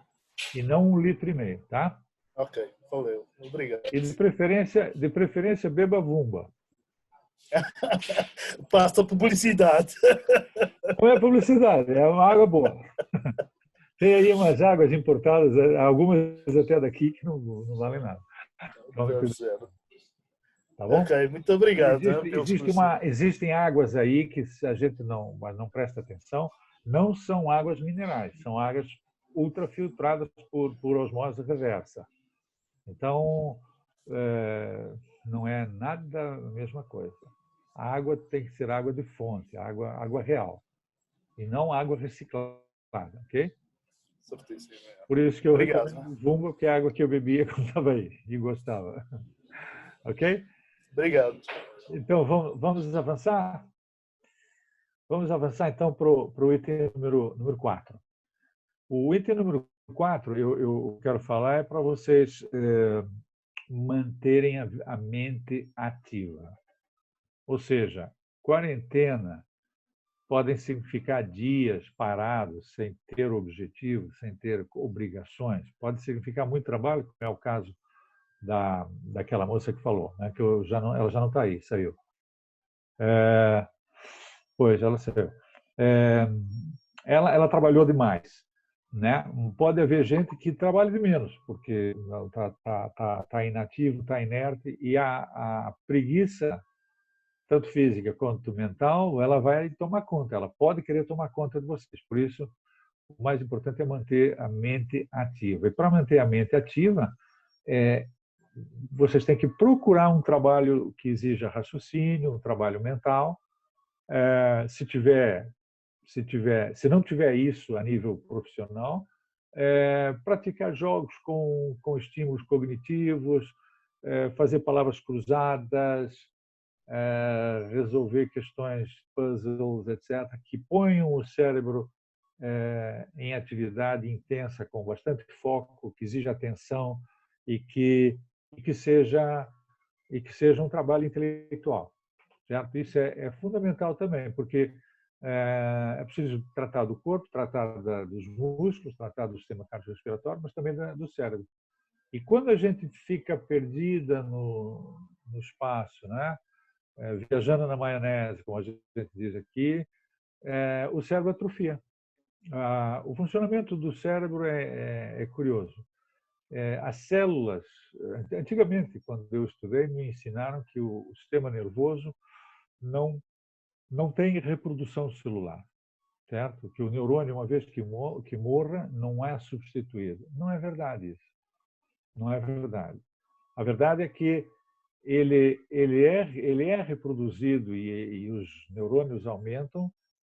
E não 1,5 litro, tá? Ok, valeu. Obrigado. E de preferência beba Vumba. Passa publicidade. Não é publicidade, é uma água boa. Tem aí umas águas importadas, algumas até daqui, que não valem nada. Tá bom? Ok, muito obrigado. Existem águas aí que a gente não presta atenção, não são águas minerais, são águas ultrafiltradas por osmose reversa. Então, não é nada a mesma coisa. A água tem que ser água de fonte, água real, e não água reciclada, ok? Certíssimo. Por isso que eu recomendo o Vumba, que é a água que eu bebia quando estava aí e gostava. Ok? Obrigado. Então, vamos avançar? Vamos avançar, então, para o item número 4. O item número 4, eu quero falar, é para vocês manterem a mente ativa. Ou seja, quarentena podem significar dias parados, sem ter objetivos, sem ter obrigações. Pode significar muito trabalho, como é o caso daquela moça que falou, né? Que ela já não está aí, saiu. Pois, ela saiu. Ela trabalhou demais, né? Pode haver gente que trabalha de menos, porque está inativo, está inerte, e a preguiça, tanto física quanto mental, ela vai tomar conta, ela pode querer tomar conta de vocês. Por isso, o mais importante é manter a mente ativa. E para manter a mente ativa, vocês têm que procurar um trabalho que exija raciocínio, um trabalho mental. Se não tiver isso a nível profissional, praticar jogos com estímulos cognitivos, fazer palavras cruzadas, resolver questões, puzzles, etc., que ponham o cérebro em atividade intensa, com bastante foco, que exija atenção e que seja um trabalho intelectual. Certo? Isso é fundamental também, porque é preciso tratar do corpo, tratar dos músculos, tratar do sistema cardiorrespiratório, mas também do cérebro. E quando a gente fica perdida no espaço, né? Viajando na maionese, como a gente diz aqui, o cérebro atrofia. O funcionamento do cérebro é curioso. As células, antigamente, quando eu estudei, me ensinaram que o sistema nervoso não tem reprodução celular, certo? Que o neurônio, uma vez que morra, não é substituído. Não é verdade isso. Não é verdade. A verdade é que ele é reproduzido e os neurônios aumentam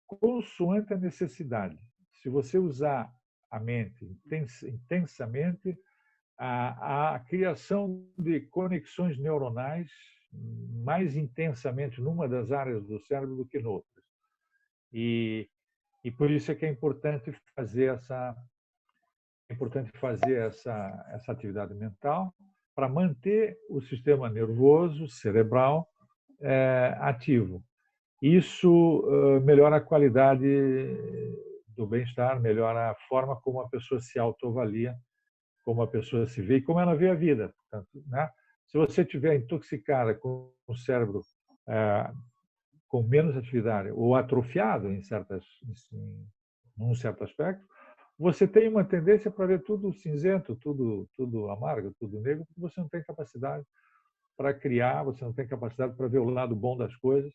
consoante a necessidade. Se você usar a mente intensamente, a criação de conexões neuronais mais intensamente numa das áreas do cérebro do que noutras. E por isso é que é importante fazer essa atividade mental para manter o sistema nervoso, cerebral, ativo. Isso melhora a qualidade do bem-estar, melhora a forma como a pessoa se autoavalia, como a pessoa se vê e como ela vê a vida. Portanto, né? Se você estiver intoxicada com o cérebro com menos atividade ou atrofiado em num certo aspecto, você tem uma tendência para ver tudo cinzento, tudo amargo, tudo negro, porque você não tem capacidade para criar, você não tem capacidade para ver o lado bom das coisas.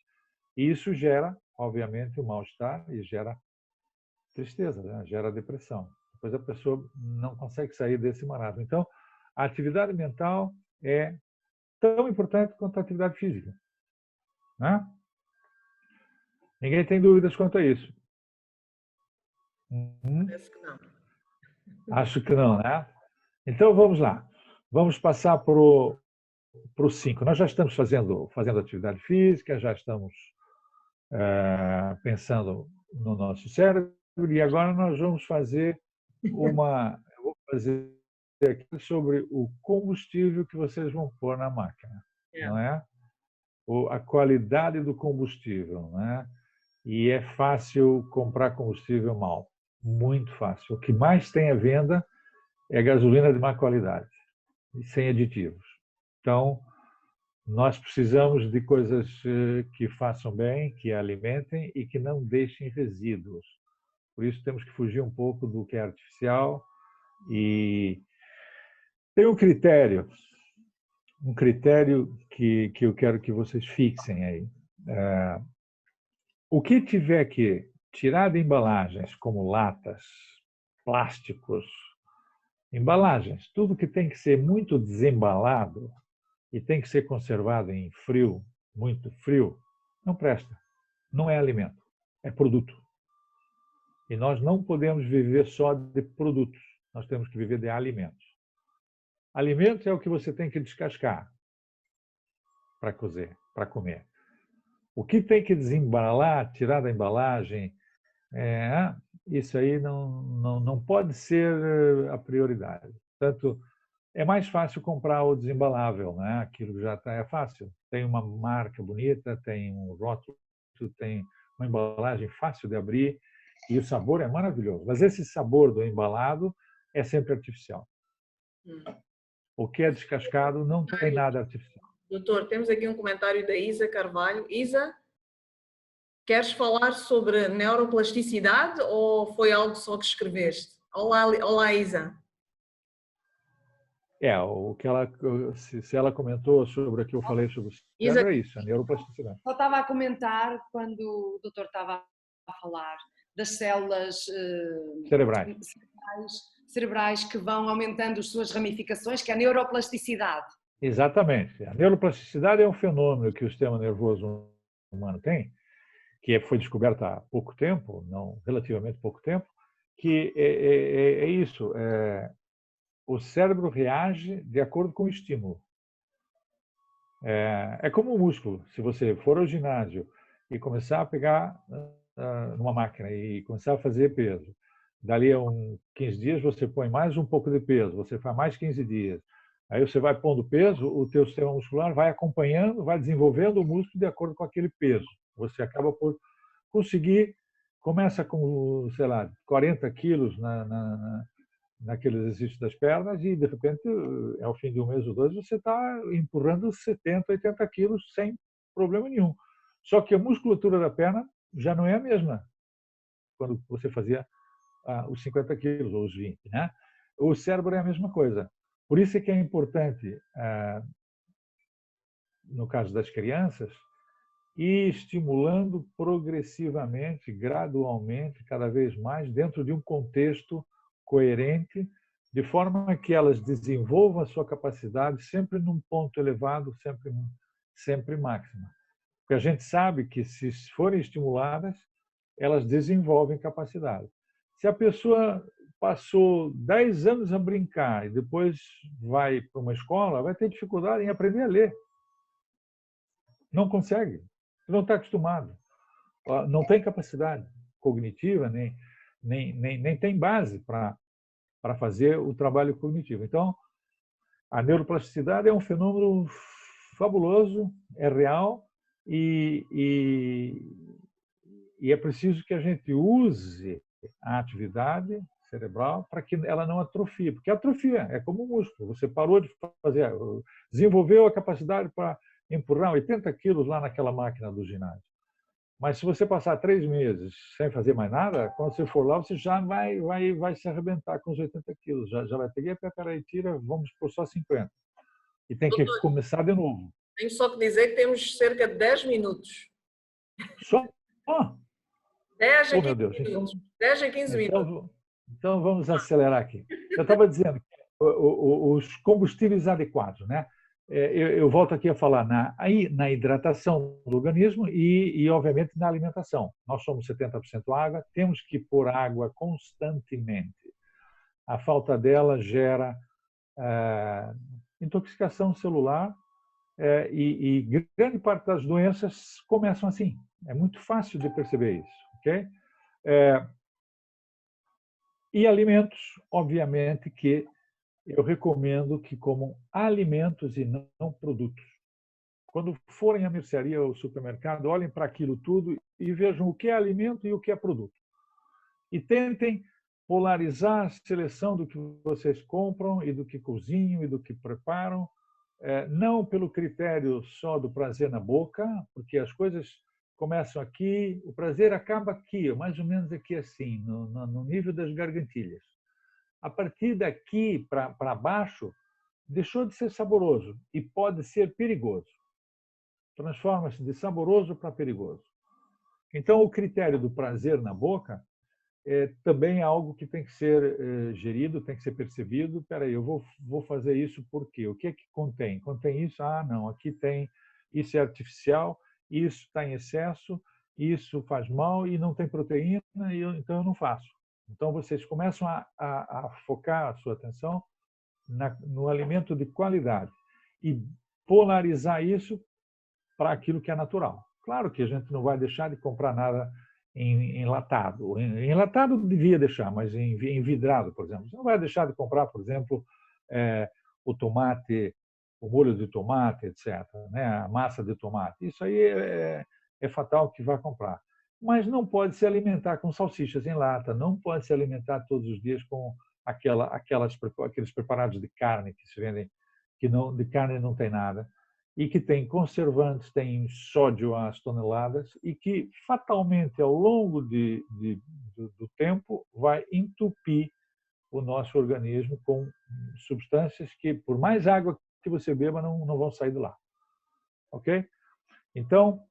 E isso gera, obviamente, o mal-estar e gera tristeza, né? Gera depressão. Depois a pessoa não consegue sair desse marasmo. Então, a atividade mental é tão importante quanto a atividade física, né? Ninguém tem dúvidas quanto a isso. Parece que não. Acho que não, né? Então, vamos lá. Vamos passar para o 5. Nós já estamos fazendo atividade física, já estamos pensando no nosso cérebro, e agora nós vamos fazer eu vou fazer aqui sobre o combustível que vocês vão pôr na máquina, não é? A qualidade do combustível, né? E é fácil comprar combustível mal, muito fácil. O que mais tem à venda é gasolina de má qualidade e sem aditivos. Então, nós precisamos de coisas que façam bem, que alimentem e que não deixem resíduos. Por isso, temos que fugir um pouco do que é artificial. E tem um critério que eu quero que vocês fixem aí. O que tiver que tirar de embalagens, como latas, plásticos, embalagens, tudo que tem que ser muito desembalado e tem que ser conservado em frio, muito frio, não presta. Não é alimento, é produto. E nós não podemos viver só de produtos, nós temos que viver de alimentos. Alimentos é o que você tem que descascar para cozer, para comer. O que tem que desembalar, tirar da embalagem, isso aí não pode ser a prioridade. Portanto, é mais fácil comprar o desembalável, né? Aquilo já é fácil. Tem uma marca bonita, tem um rótulo, tem uma embalagem fácil de abrir e o sabor é maravilhoso. Mas esse sabor do embalado é sempre artificial. O que é descascado não tem nada artificial. Doutor, temos aqui um comentário da Isa Carvalho. Isa, queres falar sobre neuroplasticidade ou foi algo só que escreveste? Olá Isa. O que se ela comentou sobre o que eu falei sobre o cérebro, é isso, a neuroplasticidade. Eu estava a comentar quando o doutor estava a falar das células cerebrais que vão aumentando as suas ramificações, que é a neuroplasticidade. Exatamente. A neuroplasticidade é um fenômeno que o sistema nervoso humano tem, que foi descoberto há pouco tempo, não relativamente pouco tempo, que é isso. O cérebro reage de acordo com o estímulo. É como um músculo. Se você for ao ginásio e começar a pegar numa máquina e começar a fazer peso, dali a 15 dias você põe mais um pouco de peso, você faz mais 15 dias. Aí você vai pondo peso, o teu sistema muscular vai acompanhando, vai desenvolvendo o músculo de acordo com aquele peso. Você acaba por conseguir, começa com, sei lá, 40 quilos naquele exercício das pernas e, de repente, ao fim de um mês ou dois, você está empurrando 70, 80 quilos sem problema nenhum. Só que a musculatura da perna já não é a mesma quando você fazia os 50 quilos ou os 20, né? O cérebro é a mesma coisa. Por isso é que é importante, no caso das crianças, ir estimulando progressivamente, gradualmente, cada vez mais, dentro de um contexto coerente, de forma que elas desenvolvam a sua capacidade sempre num ponto elevado, sempre máxima. Porque a gente sabe que, se forem estimuladas, elas desenvolvem capacidade. Se a pessoa passou 10 anos a brincar e depois vai para uma escola, vai ter dificuldade em aprender a ler. Não consegue, não está acostumado, não tem capacidade cognitiva, nem tem base para fazer o trabalho cognitivo. Então, a neuroplasticidade é um fenômeno fabuloso, é real e é preciso que a gente use a atividade cerebral para que ela não atrofie, porque atrofia é como um músculo. Você parou de fazer, desenvolveu a capacidade para empurrar 80 quilos lá naquela máquina do ginásio. Mas se você passar 3 meses sem fazer mais nada, quando você for lá, você já vai se arrebentar com os 80 quilos. Já vai pegar, peraí, tira, vamos por só 50. E tem que Doutor, começar de novo. tenho só que dizer que temos cerca de 10 minutos. Só? Oh, 10 a meu 15 Deus. minutos. 10 a 15 minutos. Então vamos acelerar aqui. Eu estava dizendo os combustíveis adequados, né? Eu volto aqui a falar na hidratação do organismo e, obviamente, na alimentação. Nós somos 70% água, temos que pôr água constantemente. A falta dela gera intoxicação celular e grande parte das doenças começam assim. É muito fácil de perceber isso, ok? E alimentos, obviamente, que eu recomendo que comam alimentos e não produtos. Quando forem à mercearia ou supermercado, olhem para aquilo tudo e vejam o que é alimento e o que é produto. E tentem polarizar a seleção do que vocês compram e do que cozinham e do que preparam, não pelo critério só do prazer na boca, porque as coisas começam aqui, o prazer acaba aqui, mais ou menos aqui assim, no nível das gargantilhas. A partir daqui para baixo, deixou de ser saboroso e pode ser perigoso. Transforma-se de saboroso para perigoso. Então, o critério do prazer na boca também é algo que tem que ser gerido, tem que ser percebido. Espera aí, eu vou fazer isso por quê? O que é que contém? Contém isso? Ah, não, aqui tem, isso é artificial, isso está em excesso, isso faz mal e não tem proteína, então eu não faço. Então, vocês começam a focar a sua atenção no alimento de qualidade e polarizar isso para aquilo que é natural. Claro que a gente não vai deixar de comprar nada enlatado. Enlatado devia deixar, mas envidrado, por exemplo. Você não vai deixar de comprar, por exemplo, o tomate, o molho de tomate, etc., né? A massa de tomate. Isso aí é fatal que vai comprar. Mas não pode se alimentar com salsichas em lata, não pode se alimentar todos os dias com aqueles preparados de carne que se vendem, que não, de carne não tem nada, e que tem conservantes, tem sódio às toneladas, e que fatalmente, ao longo do tempo, vai entupir o nosso organismo com substâncias que, por mais água que você beba, não vão sair de lá. Ok? Então,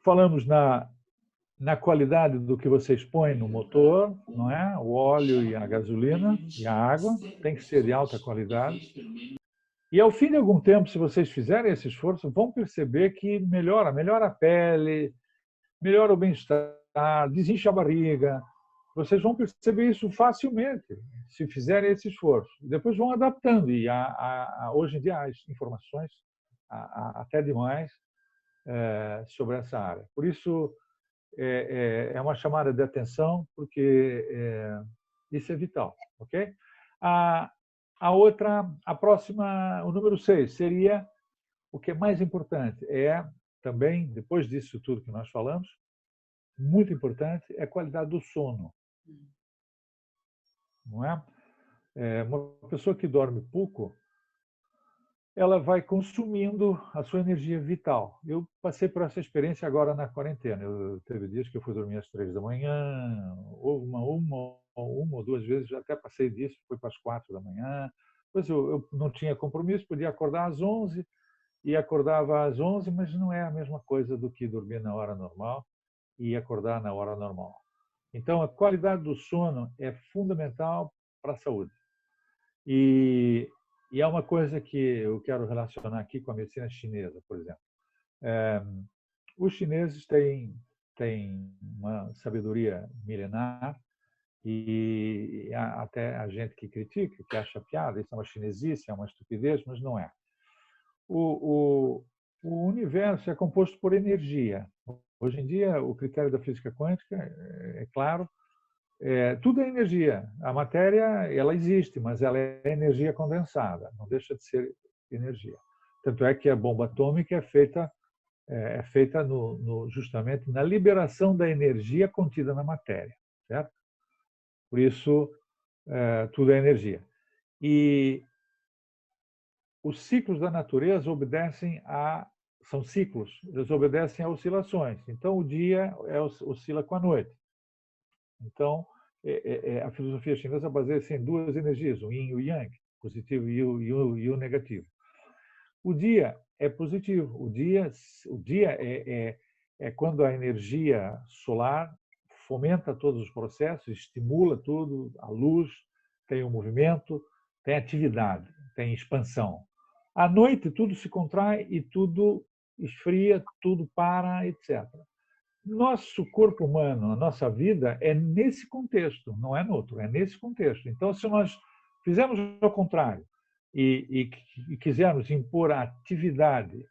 falamos na qualidade do que vocês põem no motor, não é? O óleo e a gasolina e a água tem que ser de alta qualidade. E ao fim de algum tempo, se vocês fizerem esse esforço, vão perceber que melhora a pele, melhora o bem-estar, desincha a barriga. Vocês vão perceber isso facilmente, se fizerem esse esforço. Depois vão adaptando. E hoje em dia há informações, até demais, sobre essa área. Por isso, é uma chamada de atenção, porque isso é vital, ok? A próxima, o número 6, seria o que é mais importante. Também, depois disso tudo que nós falamos, muito importante, é a qualidade do sono. Não é? Uma pessoa que dorme pouco, ela vai consumindo a sua energia vital. Eu passei por essa experiência agora na quarentena. Teve dias que eu fui dormir às 3 da manhã, ou uma ou 2 vezes, até passei disso, fui para as 4 da manhã. Depois eu não tinha compromisso, podia acordar às 11 e acordava às 11, mas não é a mesma coisa do que dormir na hora normal e acordar na hora normal. Então, a qualidade do sono é fundamental para a saúde. E é uma coisa que eu quero relacionar aqui com a medicina chinesa, por exemplo. Os chineses têm uma sabedoria milenar e até a gente que critica, que acha piada, isso é uma chinesice, é uma estupidez, mas não é. O universo é composto por energia. Hoje em dia, o critério da física quântica, é claro, tudo é energia. A matéria, ela existe, mas ela é energia condensada, não deixa de ser energia. Tanto é que a bomba atômica é feita justamente na liberação da energia contida na matéria, certo? Por isso, tudo é energia. E os ciclos da natureza são ciclos, eles obedecem a oscilações. Então, o dia oscila com a noite. Então, a filosofia chinesa baseia-se em duas energias, o yin e o yang, positivo e o negativo. O dia é positivo. O dia é quando a energia solar fomenta todos os processos, estimula tudo, a luz, tem o movimento, tem atividade, tem expansão. À noite, tudo se contrai e tudo esfria, tudo para, etc. Nosso corpo humano, a nossa vida é nesse contexto, não é no outro, é nesse contexto. Então, se nós fizermos ao contrário e quisermos impor a atividade,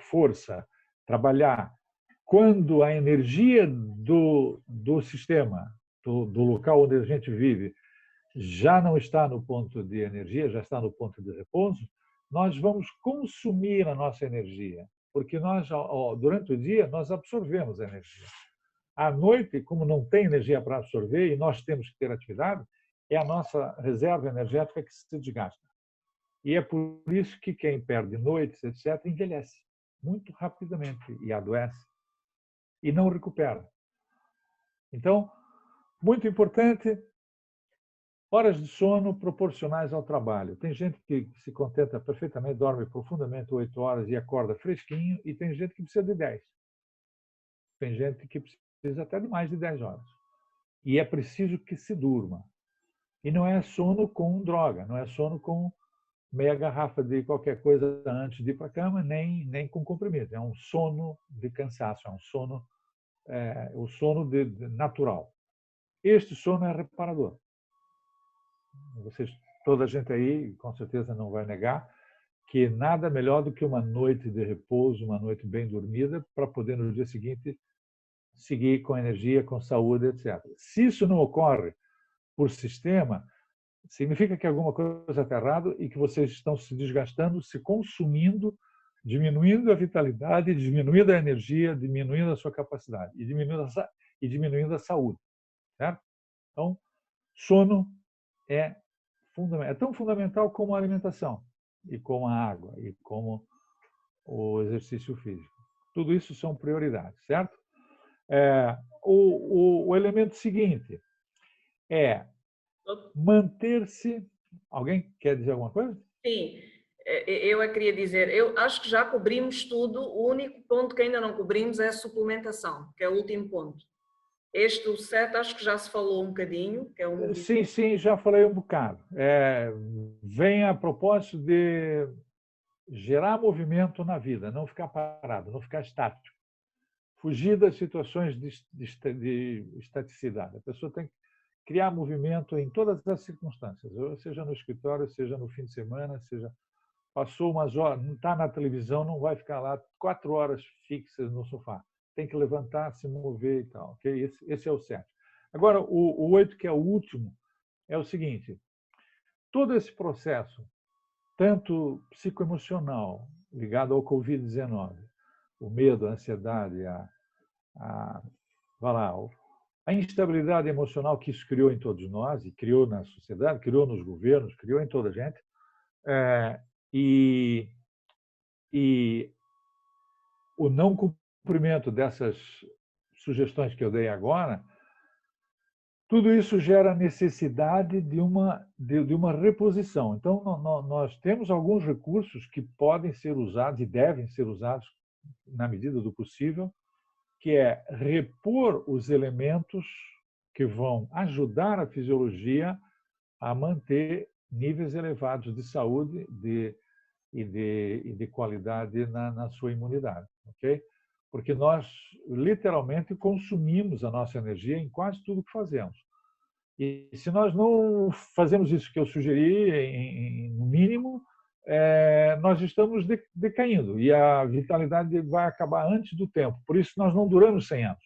força, trabalhar, quando a energia do sistema, do local onde a gente vive, já não está no ponto de energia, já está no ponto de repouso, nós vamos consumir a nossa energia, porque nós, durante o dia, nós absorvemos a energia. À noite, como não tem energia para absorver e nós temos que ter atividade, é a nossa reserva energética que se desgasta. E é por isso que quem perde noites, etc., envelhece muito rapidamente e adoece e não recupera. Então, muito importante, horas de sono proporcionais ao trabalho. Tem gente que se contenta perfeitamente, dorme profundamente 8 horas e acorda fresquinho, e tem gente que precisa de 10. Tem gente que precisa até de mais de 10 horas. E é preciso que se durma. E não é sono com droga, não é sono com meia garrafa de qualquer coisa antes de ir para a cama, nem com comprimido. É um sono de cansaço, é um sono, o sono natural. Este sono é reparador. Toda a gente aí, com certeza, não vai negar que nada melhor do que uma noite de repouso, uma noite bem dormida, para poder, no dia seguinte, seguir com energia, com saúde, etc. Se isso não ocorre por sistema, significa que alguma coisa está errada e que vocês estão se desgastando, se consumindo, diminuindo a vitalidade, diminuindo a energia, diminuindo a sua capacidade e diminuindo a saúde. Certo? Então, sono é tão fundamental como a alimentação, e como a água, e como o exercício físico. Tudo isso são prioridades, certo? O elemento seguinte é manter-se... Alguém quer dizer alguma coisa? Sim, eu queria dizer, eu acho que já cobrimos tudo, o único ponto que ainda não cobrimos é a suplementação, que é o último ponto. O 7, acho que já se falou um bocadinho, que é o... Sim, já falei um bocado. Vem a propósito de gerar movimento na vida, não ficar parado, não ficar estático. Fugir das situações de estaticidade. A pessoa tem que criar movimento em todas as circunstâncias, seja no escritório, seja no fim de semana, seja... Passou umas horas, não está na televisão, não vai ficar lá 4 horas fixas no sofá. Tem que levantar, se mover e tal. Okay? Esse é o 7. Agora, o 8, que é o último, é o seguinte: todo esse processo, tanto psicoemocional, ligado ao Covid-19, o medo, a ansiedade, a instabilidade emocional que isso criou em todos nós, e criou na sociedade, criou nos governos, criou em toda a gente, e o não cumprimento dessas sugestões que eu dei agora, tudo isso gera necessidade de uma reposição. Então, nós temos alguns recursos que podem ser usados e devem ser usados na medida do possível, que é repor os elementos que vão ajudar a fisiologia a manter níveis elevados de saúde e de qualidade na sua imunidade, ok? Porque nós, literalmente, consumimos a nossa energia em quase tudo que fazemos. E se nós não fazemos isso que eu sugeri, no mínimo, nós estamos decaindo e a vitalidade vai acabar antes do tempo. Por isso, nós não duramos 100 anos,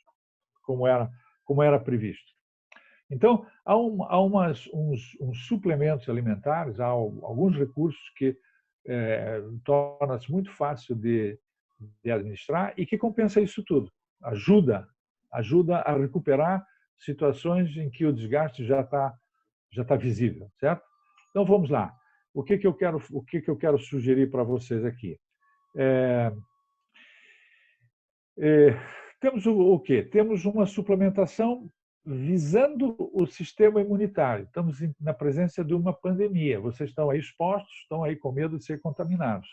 como era previsto. Então, há uns suplementos alimentares, há alguns recursos que torna-se muito fácil de administrar e que compensa isso tudo. Ajuda a recuperar situações em que o desgaste já tá visível, certo? Então vamos lá. O que eu quero sugerir para vocês aqui? Temos o quê? Temos uma suplementação visando o sistema imunitário. Estamos na presença de uma pandemia. Vocês estão aí expostos, estão aí com medo de ser contaminados.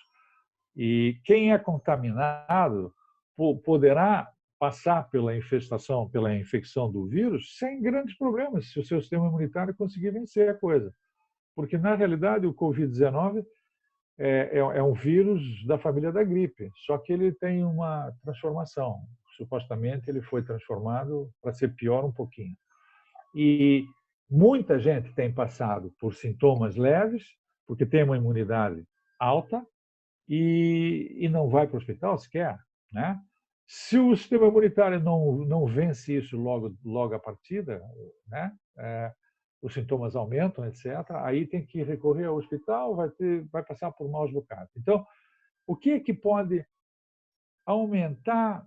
E quem é contaminado poderá passar pela infecção do vírus sem grandes problemas, se o seu sistema imunitário conseguir vencer a coisa. Porque, na realidade, o Covid-19 é um vírus da família da gripe, só que ele tem uma transformação. Supostamente, ele foi transformado para ser pior um pouquinho. E muita gente tem passado por sintomas leves, porque tem uma imunidade alta, e não vai para o hospital sequer, né? Se o sistema imunitário não vence isso logo à partida, né? Os sintomas aumentam, etc. Aí tem que recorrer ao hospital, vai passar por maus bocados. Então, o que é que pode aumentar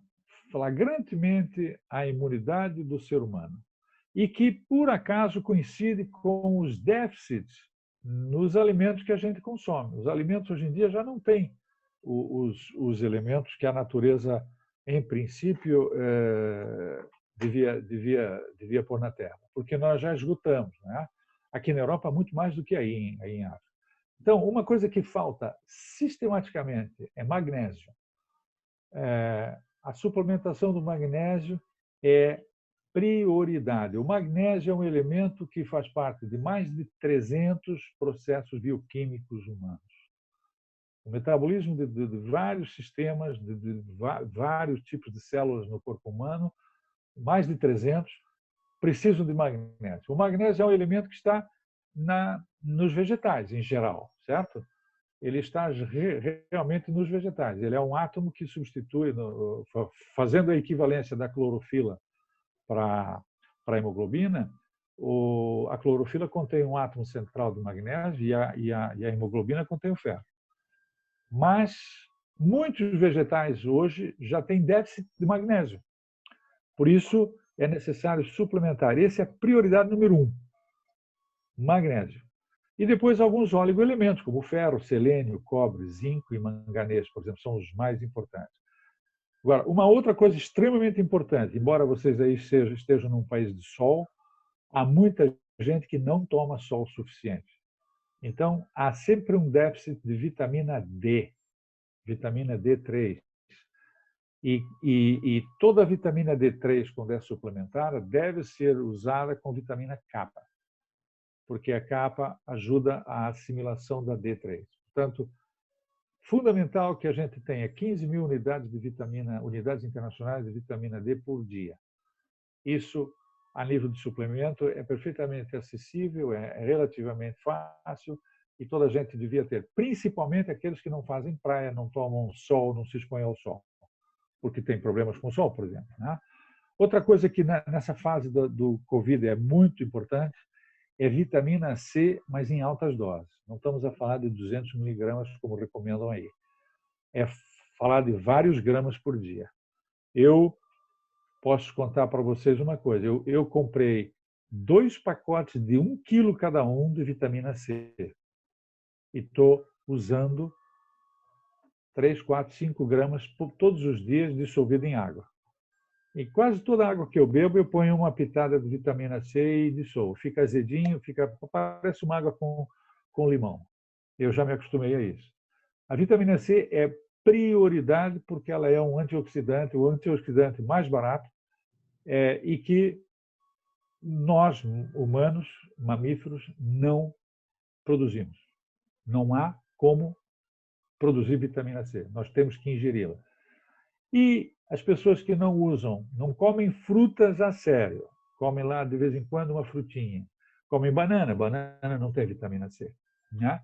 flagrantemente a imunidade do ser humano? E que, por acaso, coincide com os déficits nos alimentos que a gente consome. Os alimentos, hoje em dia, já não têm os elementos que a natureza, em princípio, devia pôr na Terra, porque nós já esgotamos, né? Aqui na Europa, muito mais do que aí em África. Então, uma coisa que falta sistematicamente é magnésio. A suplementação do magnésio é prioridade. O magnésio é um elemento que faz parte de mais de 300 processos bioquímicos humanos. O metabolismo de vários sistemas, de vários tipos de células no corpo humano, mais de 300, precisam de magnésio. O magnésio é um elemento que está nos vegetais, em geral, certo? Ele está realmente nos vegetais. Ele é um átomo que substitui, fazendo a equivalência da clorofila para a hemoglobina. A clorofila contém um átomo central de magnésio e a hemoglobina contém o ferro. Mas muitos vegetais hoje já têm déficit de magnésio. Por isso, é necessário suplementar. Essa é a prioridade número 1, magnésio. E depois alguns oligoelementos, como ferro, selênio, cobre, zinco e manganês, por exemplo, são os mais importantes. Agora, uma outra coisa extremamente importante, embora vocês aí estejam num país de sol, há muita gente que não toma sol suficiente. Então, há sempre um déficit de vitamina D, vitamina D3. E toda a vitamina D3, quando é suplementada, deve ser usada com vitamina K, porque a K ajuda a assimilação da D3. Portanto, fundamental que a gente tenha 15.000 unidades internacionais de vitamina D por dia. Isso, a nível de suplemento, é perfeitamente acessível, é relativamente fácil e toda a gente devia ter, principalmente aqueles que não fazem praia, não tomam sol, não se expõem ao sol, porque tem problemas com o sol, por exemplo, né? Outra coisa que nessa fase do Covid é muito importante é vitamina C, mas em altas doses. Não estamos a falar de 200 miligramas, como recomendam aí. É falar de vários gramas por dia. Eu posso contar para vocês uma coisa. Eu comprei 2 pacotes de 1 quilo cada um de vitamina C. E estou usando 3, 4, 5 gramas todos os dias dissolvido em água. E quase toda a água que eu bebo, eu ponho uma pitada de vitamina C e dissolvo. Fica azedinho, parece uma água com limão. Eu já me acostumei a isso. A vitamina C é prioridade porque ela é um antioxidante, o antioxidante mais barato, e que nós, humanos, mamíferos, não produzimos. Não há como produzir vitamina C. Nós temos que ingeri-la. E as pessoas que não usam, não comem frutas a sério, comem lá de vez em quando uma frutinha, comem banana não tem vitamina C, né?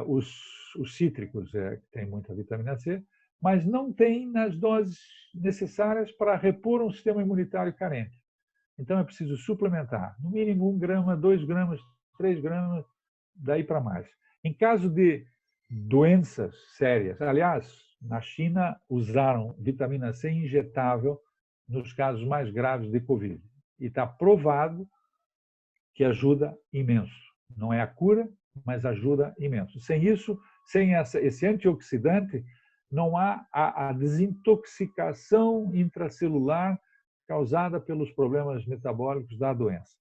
Os cítricos têm muita vitamina C, mas não tem nas doses necessárias para repor um sistema imunitário carente. Então é preciso suplementar, no mínimo 1 grama, 2 gramas, 3 gramas, daí para mais. Em caso de doenças sérias, aliás, na China usaram vitamina C injetável nos casos mais graves de Covid. e está provado que ajuda imenso. Não é a cura, mas ajuda imenso. Sem isso, sem esse antioxidante, não há a desintoxicação intracelular causada pelos problemas metabólicos da doença.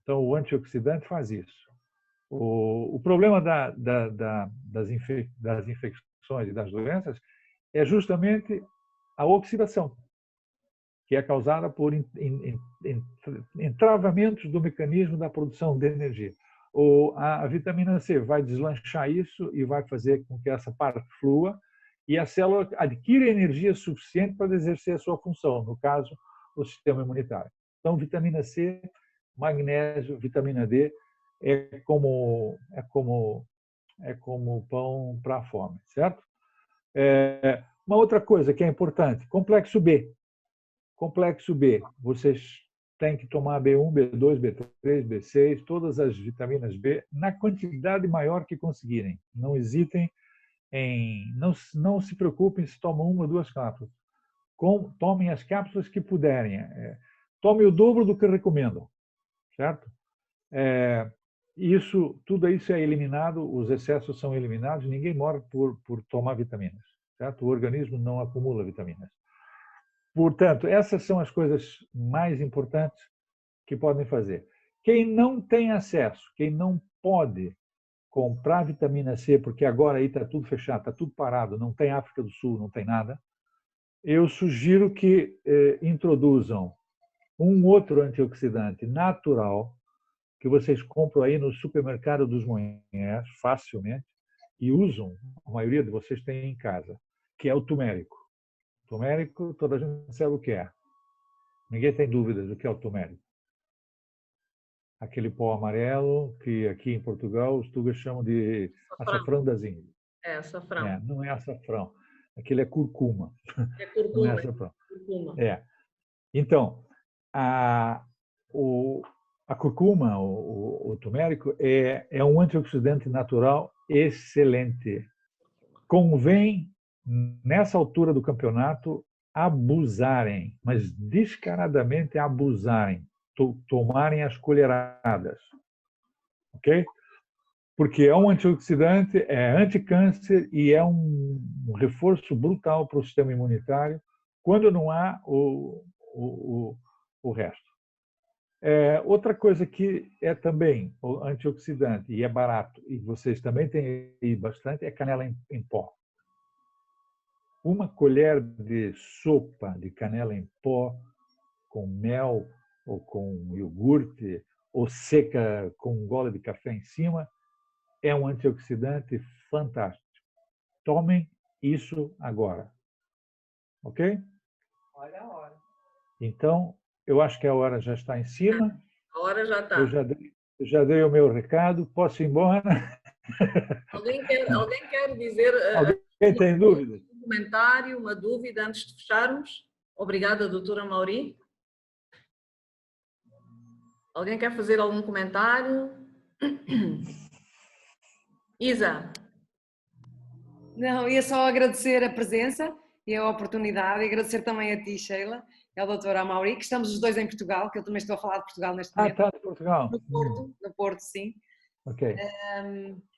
Então, o antioxidante faz isso. O problema das infecções e das doenças é justamente a oxidação, que é causada por entravamentos do mecanismo da produção de energia. A vitamina C vai deslanchar isso e vai fazer com que essa parte flua e a célula adquira energia suficiente para exercer a sua função, no caso, o sistema imunitário. Então, vitamina C, magnésio, vitamina D é como pão para a fome, certo? Uma outra coisa que é importante, complexo B. Complexo B, vocês têm que tomar B1, B2, B3, B6, todas as vitaminas B, na quantidade maior que conseguirem. Não hesitem não se preocupem se tomam 1 ou 2 cápsulas. Tomem as cápsulas que puderem. Tome o dobro do que recomendam, certo? Tudo isso é eliminado, os excessos são eliminados, ninguém morre por tomar vitaminas, certo? O organismo não acumula vitaminas. Portanto, essas são as coisas mais importantes que podem fazer. Quem não tem acesso, quem não pode comprar vitamina C, porque agora aí está tudo fechado, está tudo parado, não tem África do Sul, não tem nada, eu sugiro que introduzam um outro antioxidante natural que vocês compram aí no supermercado dos Monhés, facilmente, e usam, a maioria de vocês tem em casa, que é o turmérico. Turmérico, toda a gente sabe o que é. Ninguém tem dúvidas do que é o turmérico. Aquele pó amarelo que aqui em Portugal os tugas chamam de açafrão das Índias. Açafrão. Não é açafrão. Aquele é curcuma. É curcuma. Não é açafrão. Curcuma. Então, a curcuma, o turmérico, é um antioxidante natural excelente. Convém, nessa altura do campeonato, abusarem, mas descaradamente abusarem, tomarem as colheradas, ok? Porque é um antioxidante, é anticâncer e é um reforço brutal para o sistema imunitário quando não há o resto. Outra coisa que é também antioxidante e é barato, e vocês também têm aí bastante, é canela em pó. Uma colher de sopa de canela em pó com mel ou com iogurte ou seca com um gole de café em cima é um antioxidante fantástico. Tomem isso agora. Ok? Olha a hora. Então, eu acho que a hora já está em cima. A hora já está. Eu já dei o meu recado. Posso ir embora? Alguém quer dizer... Alguém tem dúvidas? Um comentário, uma dúvida antes de fecharmos? Obrigada, doutora Mauri. Alguém quer fazer algum comentário? Isa? Não, ia só agradecer a presença e a oportunidade e agradecer também a ti, Sheila, e ao doutor Amauri, que estamos os dois em Portugal, que eu também estou a falar de Portugal neste momento. Está em Portugal. No Porto, sim. Ok.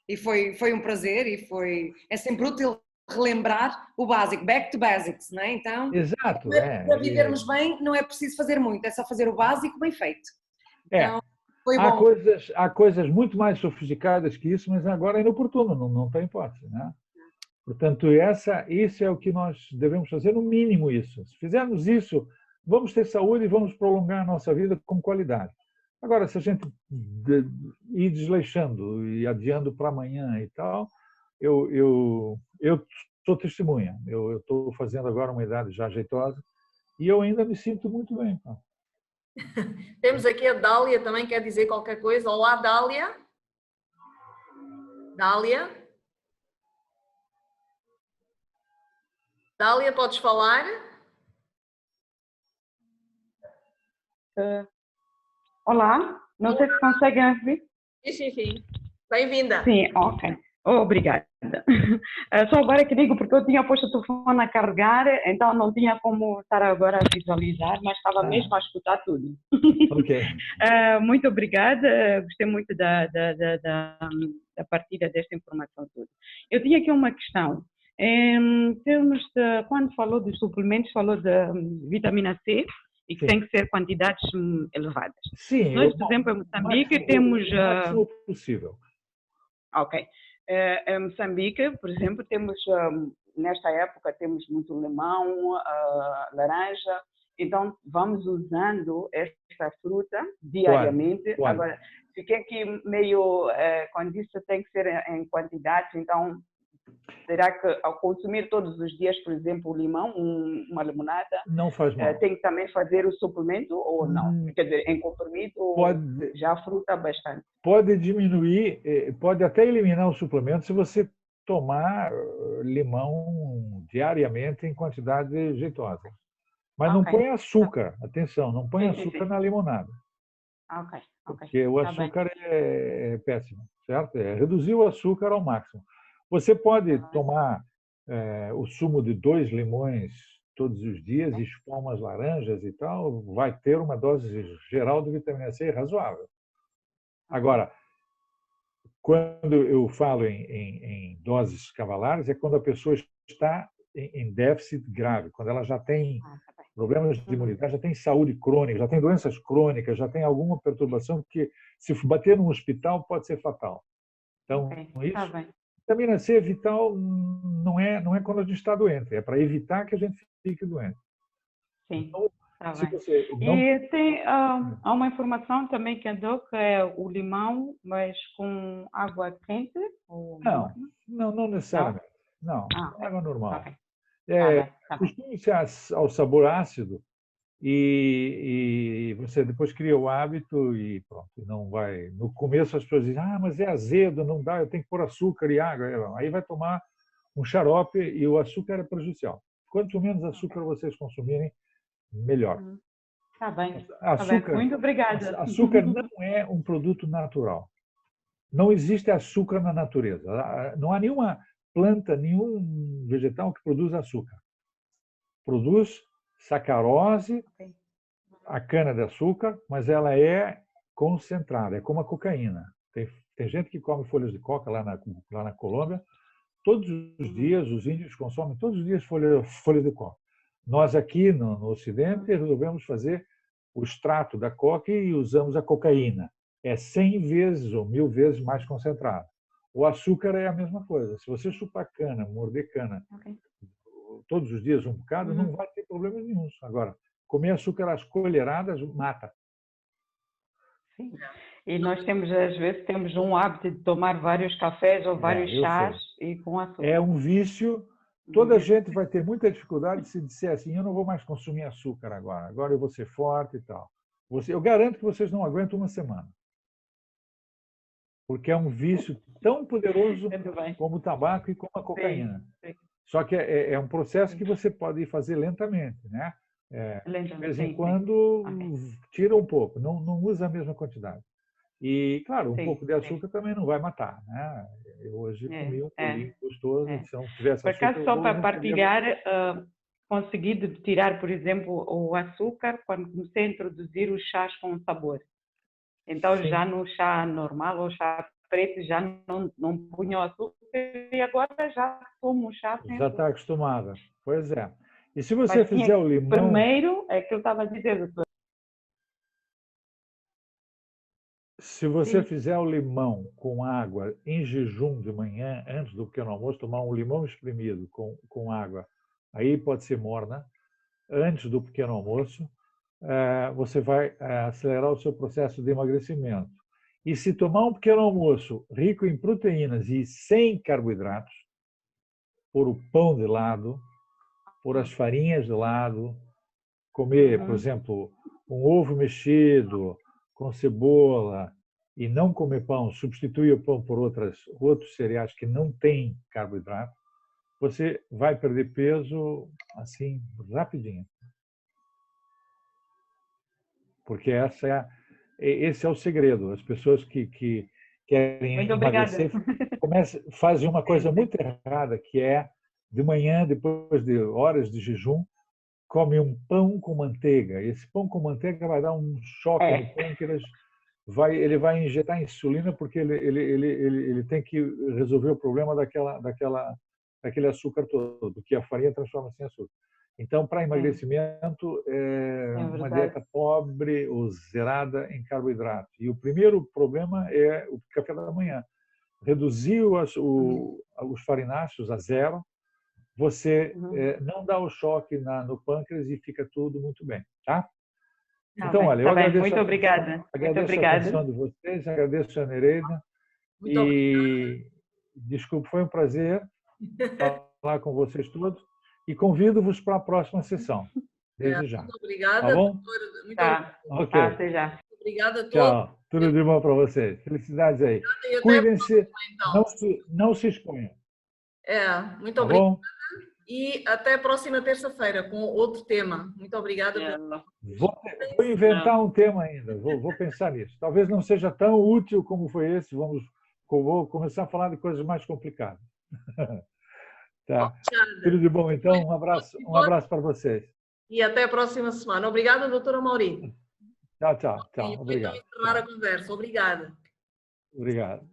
E foi um prazer e é sempre útil relembrar o básico, back to basics, não é? Então, exato, para vivermos bem não é preciso fazer muito, é só fazer o básico bem feito. Então, foi bom. Há coisas muito mais sofisticadas que isso, mas agora é inoportuno, não tem hipótese, né? Portanto, isso é o que nós devemos fazer, no mínimo isso. Se fizermos isso, vamos ter saúde e vamos prolongar a nossa vida com qualidade. Agora, se a gente ir desleixando e adiando para amanhã e tal, eu sou testemunha. Eu estou fazendo agora uma idade já jeitosa e eu ainda me sinto muito bem. Tá? Temos aqui a Dália, também quer dizer qualquer coisa. Olá, Dália. Dália? Dália, podes falar? Olá, não sei se conseguem ouvir. Sim. Bem-vinda. Sim, ok. Obrigada. Só agora que digo, porque eu tinha posto o telefone a carregar, então não tinha como estar agora a visualizar, mas estava mesmo a escutar tudo. Ok. Muito obrigada, gostei muito da partilha desta informação toda. Eu tinha aqui uma questão. Em termos de, quando falou dos suplementos, falou da vitamina C e que Sim. tem que ser quantidades elevadas. Sim, Nós, por exemplo, em Moçambique, temos... o máximo possível. Ok. Em Moçambique, por exemplo, temos, nesta época, temos muito limão, laranja, então vamos usando esta fruta diariamente. Pode. Agora, fiquei aqui meio, quando disse tem que ser em quantidades, então será que ao consumir todos os dias, por exemplo, o limão, uma limonada, Não faz mal. tem que também fazer o suplemento ou não? Quer dizer, em comprimido Pode, já a fruta bastante? pode diminuir, pode até eliminar o suplemento se você tomar limão diariamente em quantidade jeitosa. Mas não põe açúcar, atenção, não põe açúcar na limonada. Ok. Porque o açúcar é péssimo, certo? É reduzir o açúcar ao máximo. Você pode tomar o sumo de 2 limões todos os dias, expor umas laranjas e tal, vai ter uma dose geral de vitamina C razoável. Agora, quando eu falo em doses cavalares, é quando a pessoa está em déficit grave, quando ela já tem problemas de imunidade, já tem saúde crônica, já tem doenças crônicas, já tem alguma perturbação que, se bater num hospital, pode ser fatal. Então, isso, vitamina C é vital, não é quando a gente está doente, é para evitar que a gente fique doente. Sim. Então, se você não... E tem há uma informação também que andou, que é o limão, mas com água quente? Ou não necessariamente. Não, água normal. Acostume-se ao sabor ácido e você depois cria o hábito e pronto. Não vai. No começo as pessoas dizem, mas é azedo, não dá, eu tenho que pôr açúcar e água. Aí vai tomar um xarope e o açúcar é prejudicial. Quanto menos açúcar vocês consumirem, melhor. Tá bem. Açúcar, muito obrigada. Açúcar não é um produto natural. Não existe açúcar na natureza. Não há nenhuma planta, nenhum vegetal que produz açúcar. Produz sacarose, a cana-de-açúcar, mas ela é concentrada, é como a cocaína. Tem gente que come folhas de coca lá na Colômbia. Todos os dias, os índios consomem todos os dias folhas de coca. Nós aqui no Ocidente resolvemos fazer o extrato da coca e usamos a cocaína. É 100 vezes ou 1000 vezes mais concentrado. O açúcar é a mesma coisa. Se você chupar cana, morder cana, todos os dias um bocado, não vai ter problema nenhum. Agora, comer açúcar às colheradas mata. Sim. E nós temos, às vezes, temos um hábito de tomar vários cafés ou vários chás e com açúcar. É um vício. Toda gente vai ter muita dificuldade se disser assim, eu não vou mais consumir açúcar agora eu vou ser forte e tal. Eu garanto que vocês não aguentam uma semana. Porque é um vício tão poderoso como o tabaco e como a cocaína. Sim. Só que é um processo que você pode fazer lentamente, né? De vez em quando, tira um pouco, não usa a mesma quantidade. E, claro, um pouco de açúcar também não vai matar, né? Eu hoje comi um bolinho gostoso, se não tivesse açúcar... Por acaso, só para partilhar, podia... consegui tirar, por exemplo, o açúcar quando comecei a introduzir os chás com sabor. Então, já no chá normal ou chá preto, já não punha o açúcar e agora já tomo chá sem já está acostumada. Pois é. E se você Mas fizer o limão... Primeiro, é que eu estava a dizer, doutor. Se você fizer o limão com água em jejum de manhã, antes do pequeno almoço, tomar um limão espremido com água, aí pode ser morna, antes do pequeno almoço, você vai acelerar o seu processo de emagrecimento. E se tomar um pequeno almoço rico em proteínas e sem carboidratos, pôr o pão de lado, pôr as farinhas de lado, comer, por exemplo, um ovo mexido com cebola e não comer pão, substituir o pão por outros cereais que não têm carboidrato, você vai perder peso assim rapidinho. Porque esse é o segredo. As pessoas que querem Muito obrigada. emagrecer, fazem uma coisa muito errada, que é, de manhã, depois de horas de jejum, come um pão com manteiga. Esse pão com manteiga vai dar um choque no pâncreas, ele vai injetar insulina porque ele tem que resolver o problema daquele açúcar todo, que a farinha transforma-se em açúcar. Então, para emagrecimento, é uma dieta pobre ou zerada em carboidrato. E o primeiro problema é o café da manhã. Reduzir os farináceos a zero, você não dá o choque no pâncreas e fica tudo muito bem, tá? Então, olha, eu agradeço, muito obrigada. Agradeço a atenção de vocês, agradeço a Nereida. Desculpe, foi um prazer falar com vocês todos e convido-vos para a próxima sessão, desde já. Muito obrigada, tá bom? doutora. Muito Tá. Ok. Até já. obrigada a todos. Tchau. Tudo de bom para vocês. Felicidades aí. Cuidem-se, não se exponham. Muito tá obrigada. Bom? E até a próxima terça-feira com outro tema. Muito obrigada. Vou inventar um tema ainda, vou pensar nisso. Talvez não seja tão útil como foi esse, vou começar a falar de coisas mais complicadas. Tá. Tudo de bom, então. Um abraço para vocês. E até a próxima semana. Obrigada, doutora Mauri. Tchau. Obrigado. Então, encerrar a conversa. Obrigada. Obrigado.